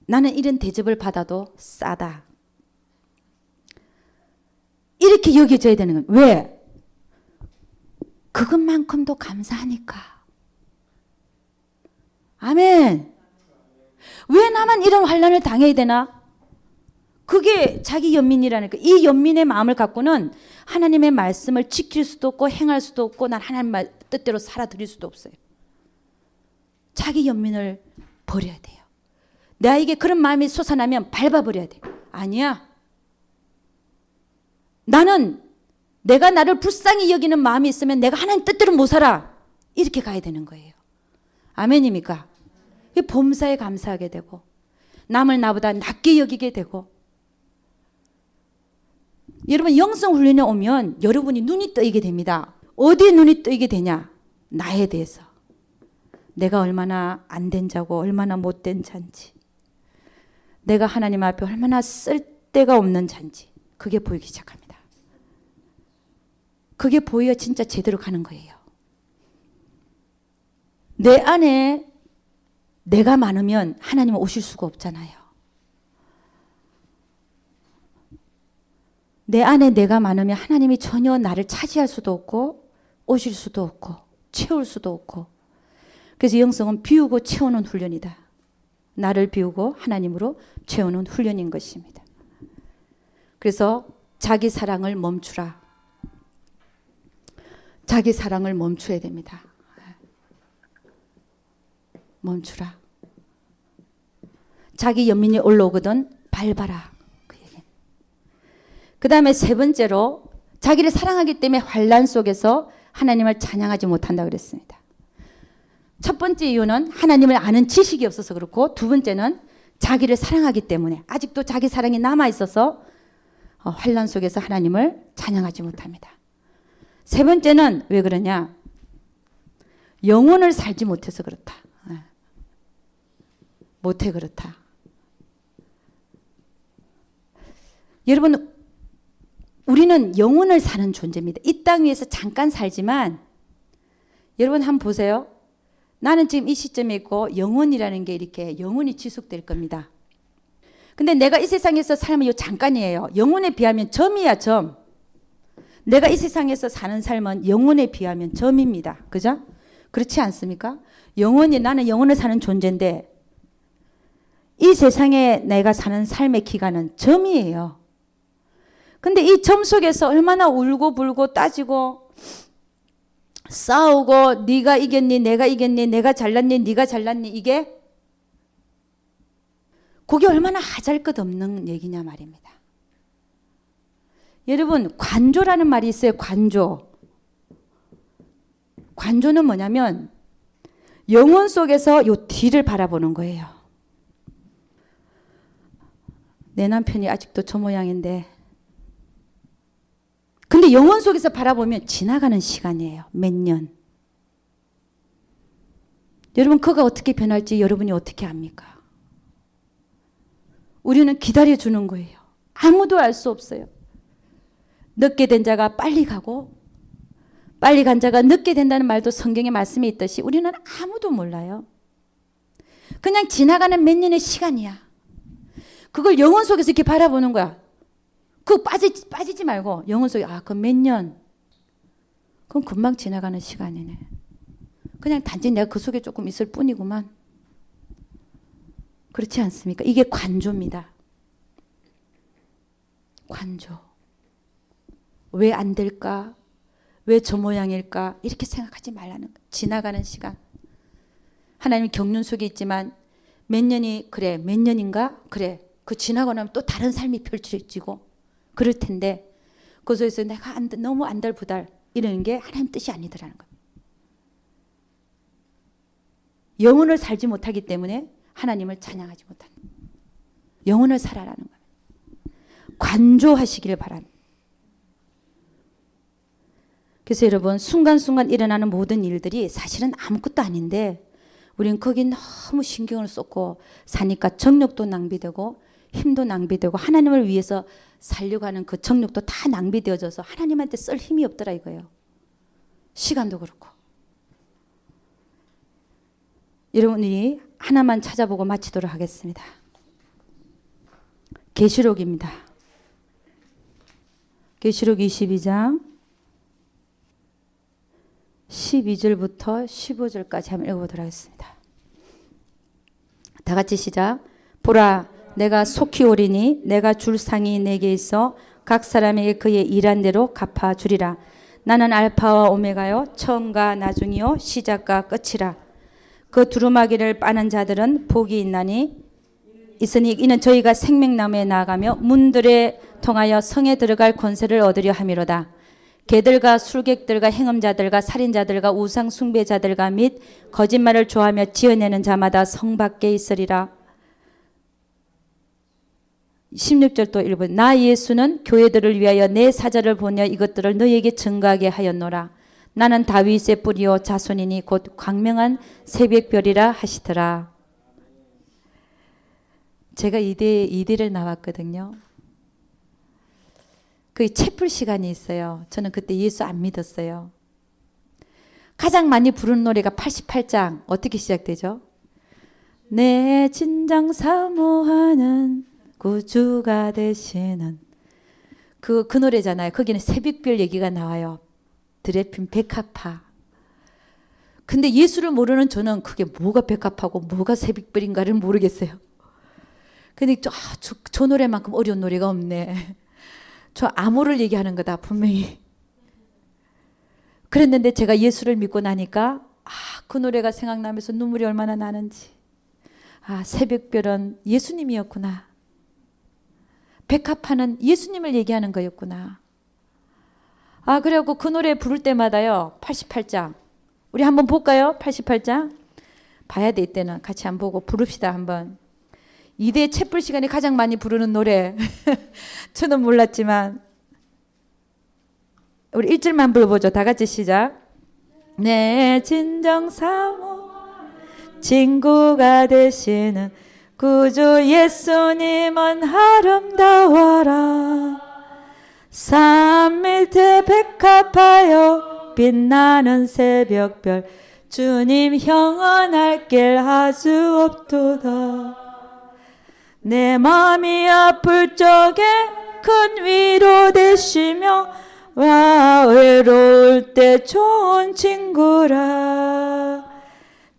나는 이런 대접을 받아도 싸다. 이렇게 여겨져야 되는 거예요. 왜? 그것만큼도 감사하니까. 아멘. 왜 나만 이런 환난을 당해야 되나? 그게 자기 연민이라는 거예요. 이 연민의 마음을 갖고는 하나님의 말씀을 지킬 수도 없고 행할 수도 없고 난 하나님 뜻대로 살아드릴 수도 없어요. 자기 연민을 버려야 돼요. 나에게 그런 마음이 솟아나면 밟아버려야 돼요. 아니야. 나는 내가 나를 불쌍히 여기는 마음이 있으면 내가 하나님 뜻대로 못 살아. 이렇게 가야 되는 거예요. 아멘입니까? 범사에 감사하게 되고 남을 나보다 낮게 여기게 되고 여러분 영성 훈련에 오면 여러분이 눈이 뜨이게 됩니다. 어디에 눈이 뜨이게 되냐? 나에 대해서. 내가 얼마나 안 된 자고 얼마나 못된 자인지 내가 하나님 앞에 얼마나 쓸데가 없는 자인지 그게 보이기 시작합니다. 그게 보여야 진짜 제대로 가는 거예요. 내 안에 내가 많으면 하나님은 오실 수가 없잖아요. 내 안에 내가 많으면 하나님이 전혀 나를 차지할 수도 없고 오실 수도 없고 채울 수도 없고 그래서 영성은 비우고 채우는 훈련이다. 나를 비우고 하나님으로 채우는 훈련인 것입니다. 그래서 자기 사랑을 멈추라. 자기 사랑을 멈춰야 됩니다. 멈추라. 자기 연민이 올라오거든 밟아라. 그 다음에 세 번째로 자기를 사랑하기 때문에 환난 속에서 하나님을 찬양하지 못한다 그랬습니다. 첫 번째 이유는 하나님을 아는 지식이 없어서 그렇고 두 번째는 자기를 사랑하기 때문에 아직도 자기 사랑이 남아있어서 환난 속에서 하나님을 찬양하지 못합니다. 세 번째는 왜 그러냐? 영혼을 살지 못해서 그렇다. 못해 그렇다. 여러분 우리는 영혼을 사는 존재입니다. 이 땅 위에서 잠깐 살지만 여러분 한번 보세요. 나는 지금 이 시점에 있고 영혼이라는 게 이렇게 영원히 지속될 겁니다. 근데 내가 이 세상에서 살면 요 잠깐이에요. 영혼에 비하면 점이야, 점. 내가 이 세상에서 사는 삶은 영혼에 비하면 점입니다. 그죠? 그렇지 않습니까? 나는 영혼을 사는 존재인데 이 세상에 내가 사는 삶의 기간은 점이에요. 근데 이 점 속에서 얼마나 울고 불고 따지고 싸우고 네가 이겼니 내가 이겼니 내가 잘났니 네가 잘났니 그게 얼마나 하잘것없는 얘기냐 말입니다. 여러분 관조라는 말이 있어요. 관조는 뭐냐면 영혼 속에서 요 뒤를 바라보는 거예요. 내 남편이 아직도 저 모양인데 근데 영혼 속에서 바라보면 지나가는 시간이에요. 몇 년. 여러분 그가 어떻게 변할지 여러분이 어떻게 압니까? 우리는 기다려주는 거예요. 아무도 알 수 없어요. 늦게 된 자가 빨리 가고 빨리 간 자가 늦게 된다는 말도 성경에 말씀이 있듯이 우리는 아무도 몰라요. 그냥 지나가는 몇 년의 시간이야. 그걸 영혼 속에서 이렇게 바라보는 거야. 그거 빠지지 말고 영혼 속에 그럼 몇 년. 그럼 금방 지나가는 시간이네. 그냥 단지 내가 그 속에 조금 있을 뿐이구만. 그렇지 않습니까? 이게 관조입니다. 관조. 왜 안 될까? 왜 저 모양일까? 이렇게 생각하지 말라는 거예요. 지나가는 시간. 하나님 경륜 속에 있지만 몇 년이 그래 몇 년인가? 그래. 그 지나고 나면 또 다른 삶이 펼쳐지고 그럴 텐데 그 속에서 내가 너무 안달부달 이러는 게 하나님 뜻이 아니더라는 거예요. 영혼을 살지 못하기 때문에 하나님을 찬양하지 못하는 거예요. 영혼을 살아라는 거예요. 관조하시기를 바랍니다. 그래서 여러분 순간순간 일어나는 모든 일들이 사실은 아무것도 아닌데 우리는 거기 너무 신경을 쏟고 사니까 정력도 낭비되고 힘도 낭비되고 하나님을 위해서 살려고 하는 그 정력도 다 낭비되어져서 하나님한테 쓸 힘이 없더라 이거예요. 시간도 그렇고. 여러분이 하나만 찾아보고 마치도록 하겠습니다. 계시록입니다. 계시록 22장 12절부터 15절까지 한번 읽어보도록 하겠습니다. 다 같이 시작. 보라 내가 속히 오리니 내가 줄 상이 내게 있어 각 사람에게 그의 일한 대로 갚아주리라. 나는 알파와 오메가요 처음과 나중이요 시작과 끝이라. 그 두루마기를 빠는 자들은 복이 있으니 이는 저희가 생명나무에 나아가며 문들에 통하여 성에 들어갈 권세를 얻으려 함이로다. 개들과 술객들과 행음자들과 살인자들과 우상 숭배자들과 및 거짓말을 좋아하며 지어내는 자마다 성 밖에 있으리라. 16절 또 읽어보세요. 나 예수는 교회들을 위하여 내 사자를 보내 이것들을 너희에게 증거하게 하였노라. 나는 다윗의 뿌리요 자손이니 곧 광명한 새벽별이라 하시더라. 제가 이대를 나왔거든요. 그 채플 시간이 있어요. 저는 그때 예수 안 믿었어요. 가장 많이 부르는 노래가 88장 어떻게 시작되죠? 내 진정 사모하는 구주가 되시는 그 노래잖아요. 거기는 새벽별 얘기가 나와요. 드레핀 백합화. 근데 예수를 모르는 저는 그게 뭐가 백합화고 뭐가 새벽별인가를 모르겠어요. 근데 저 노래만큼 어려운 노래가 없네. 저 암호를 얘기하는 거다 분명히. 그랬는데 제가 예수를 믿고 나니까 그 노래가 생각나면서 눈물이 얼마나 나는지. 새벽별은 예수님이었구나. 백합화는 예수님을 얘기하는 거였구나. 그래갖고 그 노래 부를 때마다요 88장 우리 한번 볼까요? 88장 봐야 돼. 이때는 같이 한번 보고 부릅시다. 한번. 2대 채플 시간에 가장 많이 부르는 노래. 저는 몰랐지만 우리 1절만 불러보죠. 다 같이 시작. 내 진정 사모 친구가 되시는 구주 예수님은 아름다워라. 삼일째 백합하여 빛나는 새벽별 주님 형언할 길 아주 없도다. 내 마음이 아플 적에 큰 위로 되시며 와 외로울 때 좋은 친구라.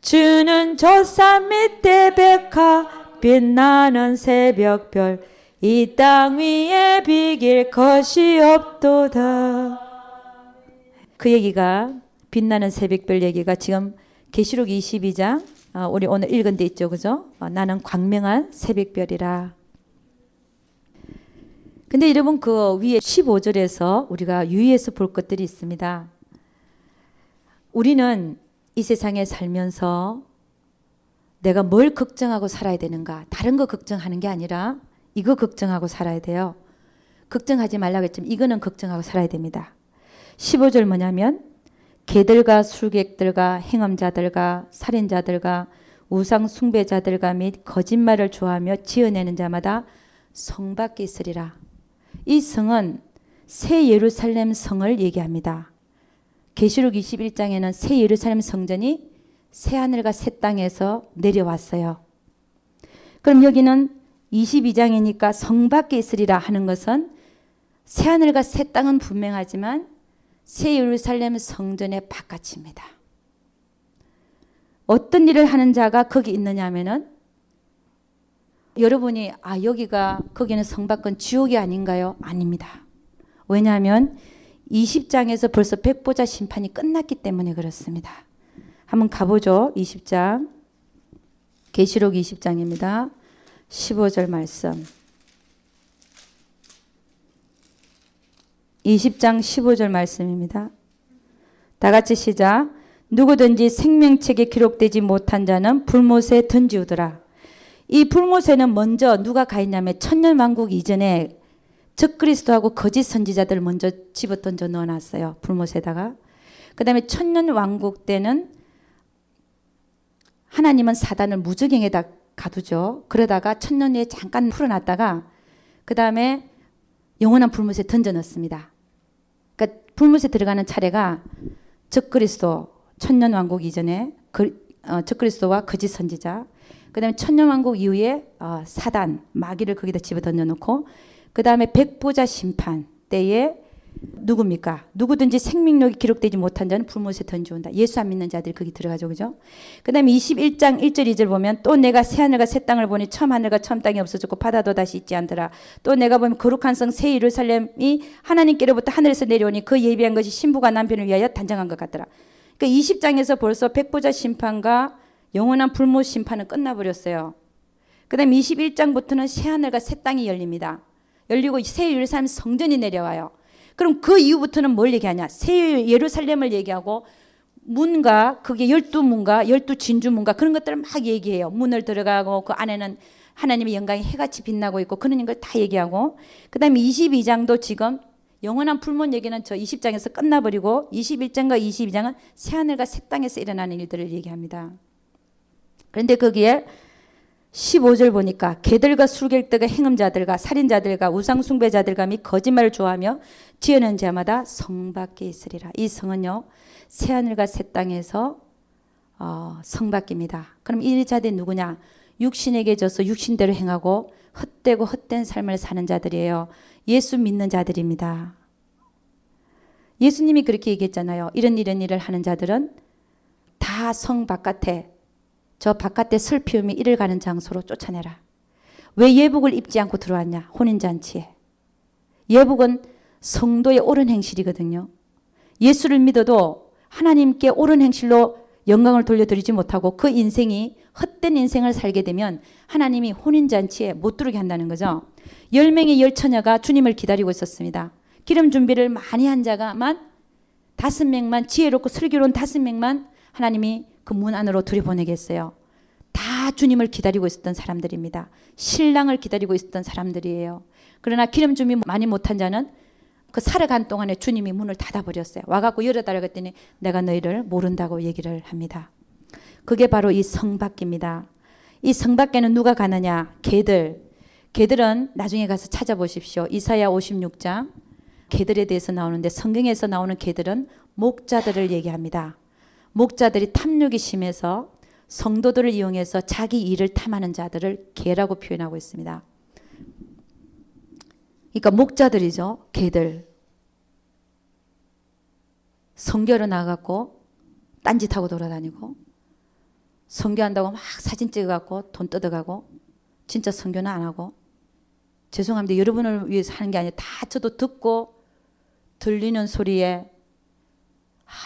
주는 저 산 밑에 백화 빛나는 새벽별 이 땅 위에 비길 것이 없도다. 그 얘기가 빛나는 새벽별 얘기가 지금 계시록 22장 우리 오늘 읽은 데 있죠. 그죠? 나는 광명한 새벽별이라. 근데 여러분 그 위에 15절에서 우리가 유의해서 볼 것들이 있습니다. 우리는 이 세상에 살면서 내가 뭘 걱정하고 살아야 되는가? 다른 거 걱정하는 게 아니라 이거 걱정하고 살아야 돼요. 걱정하지 말라고 했지만 이거는 걱정하고 살아야 됩니다. 15절 뭐냐면 개들과 술객들과 행음자들과 살인자들과 우상 숭배자들과 및 거짓말을 좋아하며 지어내는 자마다 성 밖에 있으리라. 이 성은 새 예루살렘 성을 얘기합니다. 계시록 21장에는 새 예루살렘 성전이 새 하늘과 새 땅에서 내려왔어요. 그럼 여기는 22장이니까 성 밖에 있으리라 하는 것은 새 하늘과 새 땅은 분명하지만 새 예루살렘 성전의 바깥입니다. 어떤 일을 하는 자가 거기 있느냐 하면은 여러분이 여기가 거기는 성 밖은 지옥이 아닌가요? 아닙니다. 왜냐하면 20장에서 벌써 백보자 심판이 끝났기 때문에 그렇습니다. 한번 가보죠. 20장 계시록 20장입니다. 15절 말씀 20장 15절 말씀입니다. 다 같이 시작. 누구든지 생명책에 기록되지 못한 자는 불못에 던지우더라. 이 불못에는 먼저 누가 가 있냐면 천년왕국 이전에 적그리스도하고 거짓 선지자들 먼저 집어 던져 넣어놨어요. 불못에다가. 그 다음에 천년왕국 때는 하나님은 사단을 무저갱에다 가두죠. 그러다가 천년 후에 잠깐 풀어놨다가 그 다음에 영원한 불못에 던져 넣습니다. 그러니까 불못에 들어가는 차례가 적그리스도 천년왕국 이전에 적그리스도와 거짓 선지자, 그 다음에 천년왕국 이후에 사단 마귀를 거기다 집어 던져놓고 그 다음에 백보자 심판 때에 누굽니까? 누구든지 생명력이 기록되지 못한 자는 불못에 던져온다. 예수 안 믿는 자들이 거기 들어가죠. 그죠? 그 다음에 21장 1절 2절 보면 또 내가 새 하늘과 새 땅을 보니 처음 하늘과 처음 땅이 없어졌고 바다도 다시 있지 않더라. 또 내가 보면 거룩한 성 새 예루살렘이 하나님께로부터 하늘에서 내려오니 그 예비한 것이 신부가 남편을 위하여 단장한 것 같더라. 그러니까 20장에서 벌써 백보자 심판과 영원한 불못 심판은 끝나버렸어요. 그 다음에 21장부터는 새 하늘과 새 땅이 열립니다. 열리고 새 예루살렘 성전이 내려와요. 그럼 그 이후부터는 뭘 얘기하냐? 새 예루살렘을 얘기하고 문과 그게 12문과 12진주문과 그런 것들을 막 얘기해요. 문을 들어가고 그 안에는 하나님의 영광이 해같이 빛나고 있고 그런 걸 다 얘기하고 그 다음에 22장도 지금 영원한 불못 얘기는 저 20장에서 끝나버리고 21장과 22장은 새 하늘과 새 땅에서 일어나는 일들을 얘기합니다. 그런데 거기에 15절 보니까 개들과 술객들과 행음자들과 살인자들과 우상숭배자들과 및 거짓말을 좋아하며 지어낸 자마다 성 밖에 있으리라. 이 성은요 새하늘과 새 땅에서 성 밖입니다. 그럼 이 자들이 누구냐? 육신에게 져서 육신대로 행하고 헛되고 헛된 삶을 사는 자들이에요. 예수 믿는 자들입니다. 예수님이 그렇게 얘기했잖아요. 이런 일을 하는 자들은 다 성 바깥에 저 바깥에 슬피움이 이를 가는 장소로 쫓아내라. 왜 예복을 입지 않고 들어왔냐? 혼인잔치에. 예복은 성도의 옳은 행실이거든요. 예수를 믿어도 하나님께 옳은 행실로 영광을 돌려드리지 못하고 그 인생이 헛된 인생을 살게 되면 하나님이 혼인잔치에 못 들어오게 한다는 거죠. 10명의 열처녀가 주님을 기다리고 있었습니다. 기름 준비를 많이 한 자가만 5명만 지혜롭고 슬기로운 5명만 하나님이 그 문 안으로 들여보내겠어요. 다 주님을 기다리고 있었던 사람들입니다. 신랑을 기다리고 있었던 사람들이에요. 그러나 기름 준비 많이 못한 자는 그 살아간 동안에 주님이 문을 닫아버렸어요. 와갖고 열어달라고 했더니 내가 너희를 모른다고 얘기를 합니다. 그게 바로 이 성밖입니다. 이 성밖에는 누가 가느냐? 개들은 나중에 가서 찾아보십시오. 이사야 56장 개들에 대해서 나오는데 성경에서 나오는 개들은 목자들을 얘기합니다. 목자들이 탐욕이 심해서 성도들을 이용해서 자기 일을 탐하는 자들을 개라고 표현하고 있습니다. 그러니까 목자들이죠. 개들. 선교로 나가고 딴짓하고 돌아다니고 선교한다고 막 사진 찍어갖고 돈 뜯어가고 진짜 선교는 안 하고 죄송합니다. 여러분을 위해서 하는 게 아니라 다 저도 듣고 들리는 소리에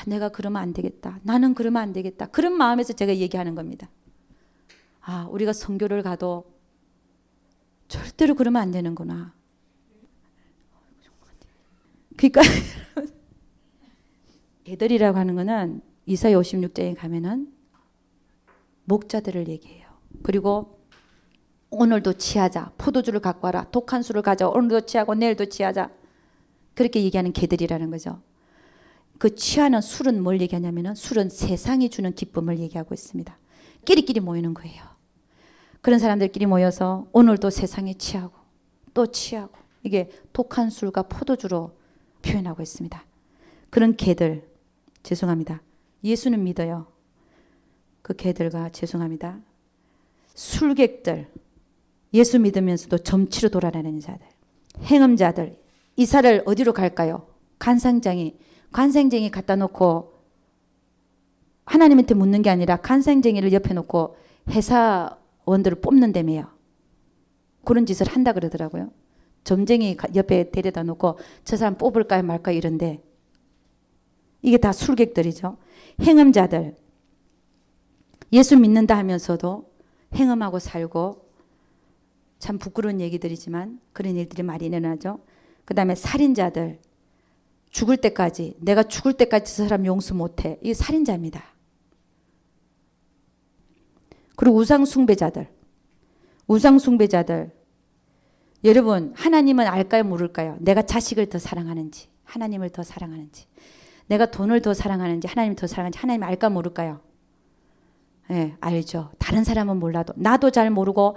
내가 그러면 안 되겠다. 나는 그러면 안 되겠다. 그런 마음에서 제가 얘기하는 겁니다. 우리가 선교를 가도 절대로 그러면 안 되는구나. 그러니까 개들이라고 하는 거는 이사야 56장에 가면은 목자들을 얘기해요. 그리고 오늘도 취하자. 포도주를 갖고 와라. 독한 술을 가져. 오늘도 취하고 내일도 취하자. 그렇게 얘기하는 개들이라는 거죠. 그 취하는 술은 뭘 얘기하냐면은 술은 세상이 주는 기쁨을 얘기하고 있습니다. 끼리끼리 모이는 거예요. 그런 사람들끼리 모여서 오늘도 세상에 취하고 또 취하고 이게 독한 술과 포도주로 표현하고 있습니다. 그런 개들 죄송합니다. 예수는 믿어요. 그 개들과 죄송합니다. 술객들 예수 믿으면서도 점치로 돌아다니는 자들 행음자들 이사를 어디로 갈까요? 관상쟁이 갖다 놓고 하나님한테 묻는 게 아니라 관상쟁이를 옆에 놓고 회사원들을 뽑는다며요. 그런 짓을 한다 그러더라고요. 점쟁이 옆에 데려다 놓고 저 사람 뽑을까요 말까요 이런데 이게 다 술객들이죠. 행음자들 예수 믿는다 하면서도 행음하고 살고 참 부끄러운 얘기들이지만 그런 일들이 많이 일어나죠. 그 다음에 살인자들 죽을 때까지 내가 죽을 때까지 저 사람 용서 못해. 이게 살인자입니다. 그리고 우상숭배자들 여러분 하나님은 알까요 모를까요? 내가 자식을 더 사랑하는지 하나님을 더 사랑하는지 내가 돈을 더 사랑하는지 하나님을 더 사랑하는지 하나님 알까 모를까요? 네, 알죠. 다른 사람은 몰라도 나도 잘 모르고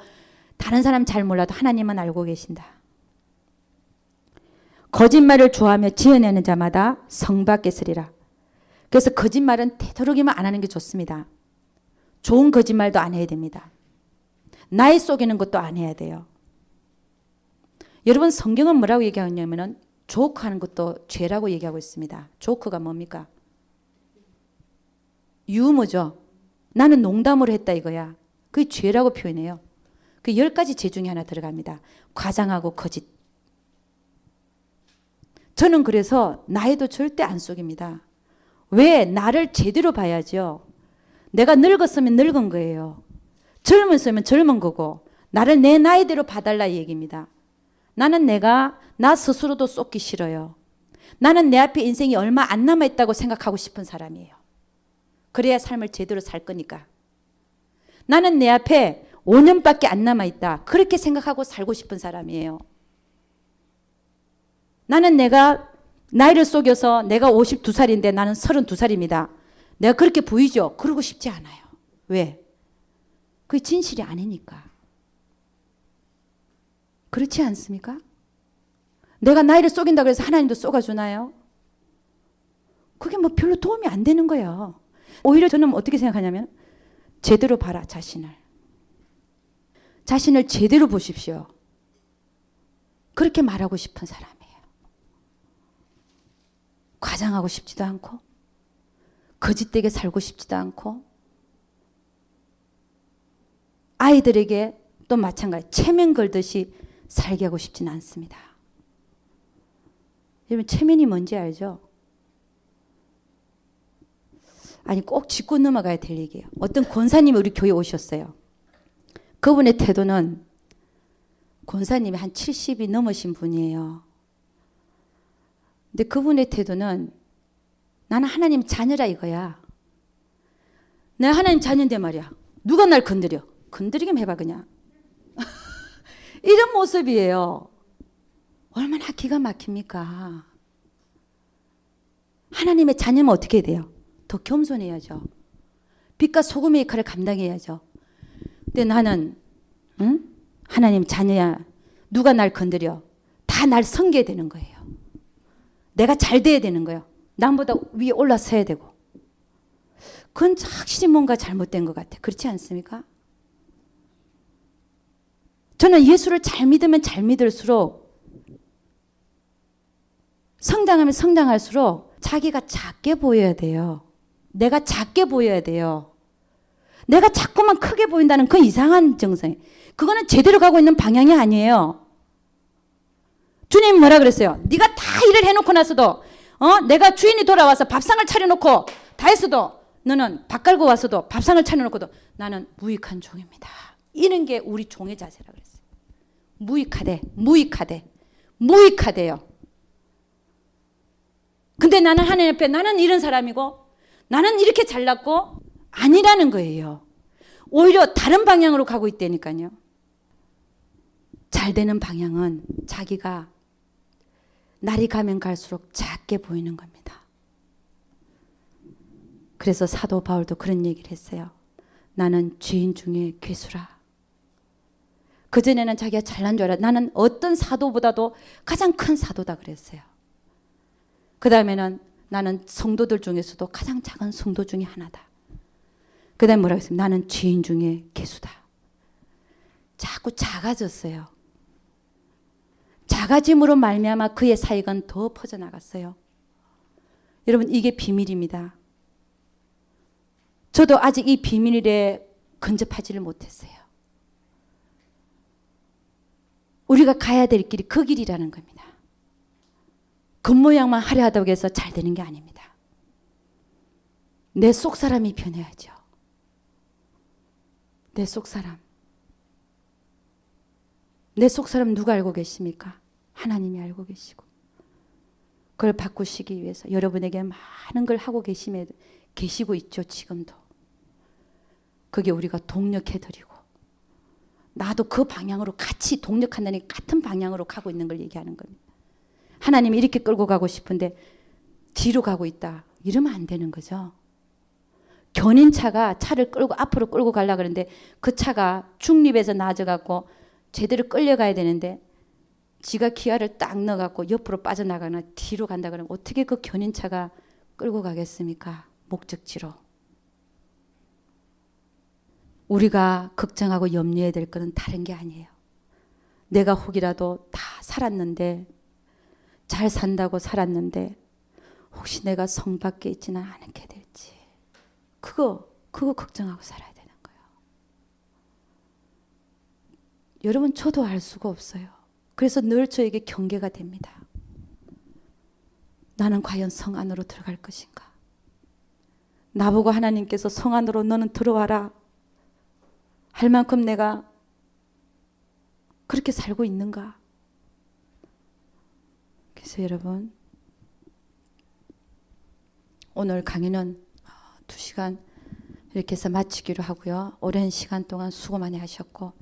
다른 사람 잘 몰라도 하나님은 알고 계신다. 거짓말을 좋아하며 지어내는 자마다 성 받겠으리라. 그래서 거짓말은 되도록이면 안 하는 게 좋습니다. 좋은 거짓말도 안 해야 됩니다. 나이 속이는 것도 안 해야 돼요. 여러분 성경은 뭐라고 얘기하냐면은 조크하는 것도 죄라고 얘기하고 있습니다. 조크가 뭡니까? 유머죠. 나는 농담으로 했다 이거야. 그게 죄라고 표현해요. 그 10가지 죄 중에 하나 들어갑니다. 과장하고 거짓. 저는 그래서 나이도 절대 안 속입니다. 왜? 나를 제대로 봐야죠. 내가 늙었으면 늙은 거예요. 젊었으면 젊은 거고 나를 내 나이대로 봐달라 이 얘기입니다. 나는 나 스스로도 쏟기 싫어요. 나는 내 앞에 인생이 얼마 안 남아있다고 생각하고 싶은 사람이에요. 그래야 삶을 제대로 살 거니까. 나는 내 앞에 5년밖에 안 남아있다. 그렇게 생각하고 살고 싶은 사람이에요. 나는 내가 나이를 속여서 내가 52살인데 나는 32살입니다. 내가 그렇게 보이죠? 그러고 싶지 않아요. 왜? 그게 진실이 아니니까. 그렇지 않습니까? 내가 나이를 속인다고 해서 하나님도 속아주나요? 그게 뭐 별로 도움이 안 되는 거예요. 오히려 저는 어떻게 생각하냐면 제대로 봐라 자신을. 자신을 제대로 보십시오. 그렇게 말하고 싶은 사람이에요. 과장하고 싶지도 않고 거짓되게 살고 싶지도 않고 아이들에게 또 마찬가지 체면 걸듯이 살게 하고 싶지는 않습니다. 여러분 체면이 뭔지 알죠? 아니 꼭 짚고 넘어가야 될 얘기예요. 어떤 권사님이 우리 교회에 오셨어요. 그분의 태도는 권사님이 한 70이 넘으신 분이에요. 근데 그분의 태도는 나는 하나님 자녀라 이거야. 내가 하나님 자녀인데 말이야. 누가 날 건드려? 건드리긴 해봐 그냥. 이런 모습이에요. 얼마나 기가 막힙니까? 하나님의 자녀면 어떻게 해야 돼요? 더 겸손해야죠. 빛과 소금의 역할을 감당해야죠. 근데 나는 하나님 자녀야. 누가 날 건드려? 다 날 섬겨야 되는 거예요. 내가 잘 돼야 되는 거예요. 남보다 위에 올라서야 되고. 그건 확실히 뭔가 잘못된 것 같아. 그렇지 않습니까? 저는 예수를 잘 믿으면 잘 믿을수록, 성장하면 성장할수록 자기가 작게 보여야 돼요. 내가 작게 보여야 돼요. 내가 자꾸만 크게 보인다는 그 이상한 정상이에요. 그거는 제대로 가고 있는 방향이 아니에요. 주님 뭐라 그랬어요? 네가 다 일을 해놓고 나서도 내가 주인이 돌아와서 밥상을 차려놓고 다 했어도 너는 밥 갈고 와서도 밥상을 차려놓고도 나는 무익한 종입니다. 이런 게 우리 종의 자세라 그랬어요. 무익하대요. 근데 나는 하나님 앞에 나는 이런 사람이고 나는 이렇게 잘났고 아니라는 거예요. 오히려 다른 방향으로 가고 있다니까요. 잘 되는 방향은 자기가 날이 가면 갈수록 작게 보이는 겁니다. 그래서 사도 바울도 그런 얘기를 했어요. 나는 죄인 중에 괴수라. 그전에는 자기가 잘난 줄 알아. 나는 어떤 사도보다도 가장 큰 사도다 그랬어요. 그 다음에는 나는 성도들 중에서도 가장 작은 성도 중에 하나다. 그 다음에 뭐라고 했어요? 나는 죄인 중에 괴수다. 자꾸 작아졌어요. 작아짐으로 말미암아 그의 사역은 더 퍼져나갔어요. 여러분 이게 비밀입니다. 저도 아직 이 비밀에 근접하지를 못했어요. 우리가 가야 될 길이 그 길이라는 겁니다. 겉모양만 화려하다고 해서 잘 되는 게 아닙니다. 내 속사람이 변해야죠. 내 속사람. 내 속사람 누가 알고 계십니까? 하나님이 알고 계시고 그걸 바꾸시기 위해서 여러분에게 많은 걸 하고 계시고 있죠. 지금도. 그게 우리가 동력해드리고 나도 그 방향으로 같이 동력한다니 같은 방향으로 가고 있는 걸 얘기하는 겁니다. 하나님이 이렇게 끌고 가고 싶은데 뒤로 가고 있다. 이러면 안 되는 거죠. 견인차가 차를 끌고 앞으로 끌고 가려고 그러는데 그 차가 중립에서 낮아갖고 제대로 끌려가야 되는데 지가 기아를 딱 넣어갖고 옆으로 빠져나가거나 뒤로 간다 그러면 어떻게 그 견인차가 끌고 가겠습니까? 목적지로. 우리가 걱정하고 염려해야 될 것은 다른 게 아니에요. 내가 혹이라도 다 살았는데 잘 산다고 살았는데 혹시 내가 성 밖에 있지는 않게 될지 그거 걱정하고 살아야 되는 거예요. 여러분 저도 알 수가 없어요. 그래서 늘 저에게 경계가 됩니다. 나는 과연 성 안으로 들어갈 것인가? 나보고 하나님께서 성 안으로 너는 들어와라 할 만큼 내가 그렇게 살고 있는가? 그래서 여러분 오늘 강의는 2시간 이렇게 해서 마치기로 하고요. 오랜 시간 동안 수고 많이 하셨고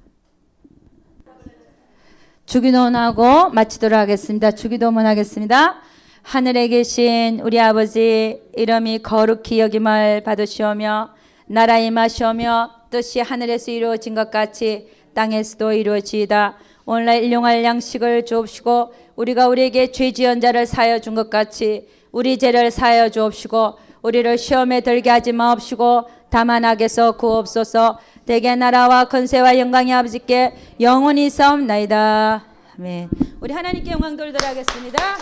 주기도문하고 마치도록 하겠습니다. 주기도문 하겠습니다. 하늘에 계신 우리 아버지 이름이 거룩히 여김을 받으시오며 나라 임하시오며 뜻이 하늘에서 이루어진 것 같이 땅에서도 이루어지이다. 오늘날 일용할 양식을 주옵시고 우리가 우리에게 죄 지은 자를 사하여 준 것 같이 우리 죄를 사하여 주옵시고 우리를 시험에 들게 하지 마옵시고 다만 악에서 구옵소서. 대개 나라와 권세와 영광이 아버지께 영원히 싸움나이다. 아멘. 우리 하나님께 영광 돌리도록 하겠습니다.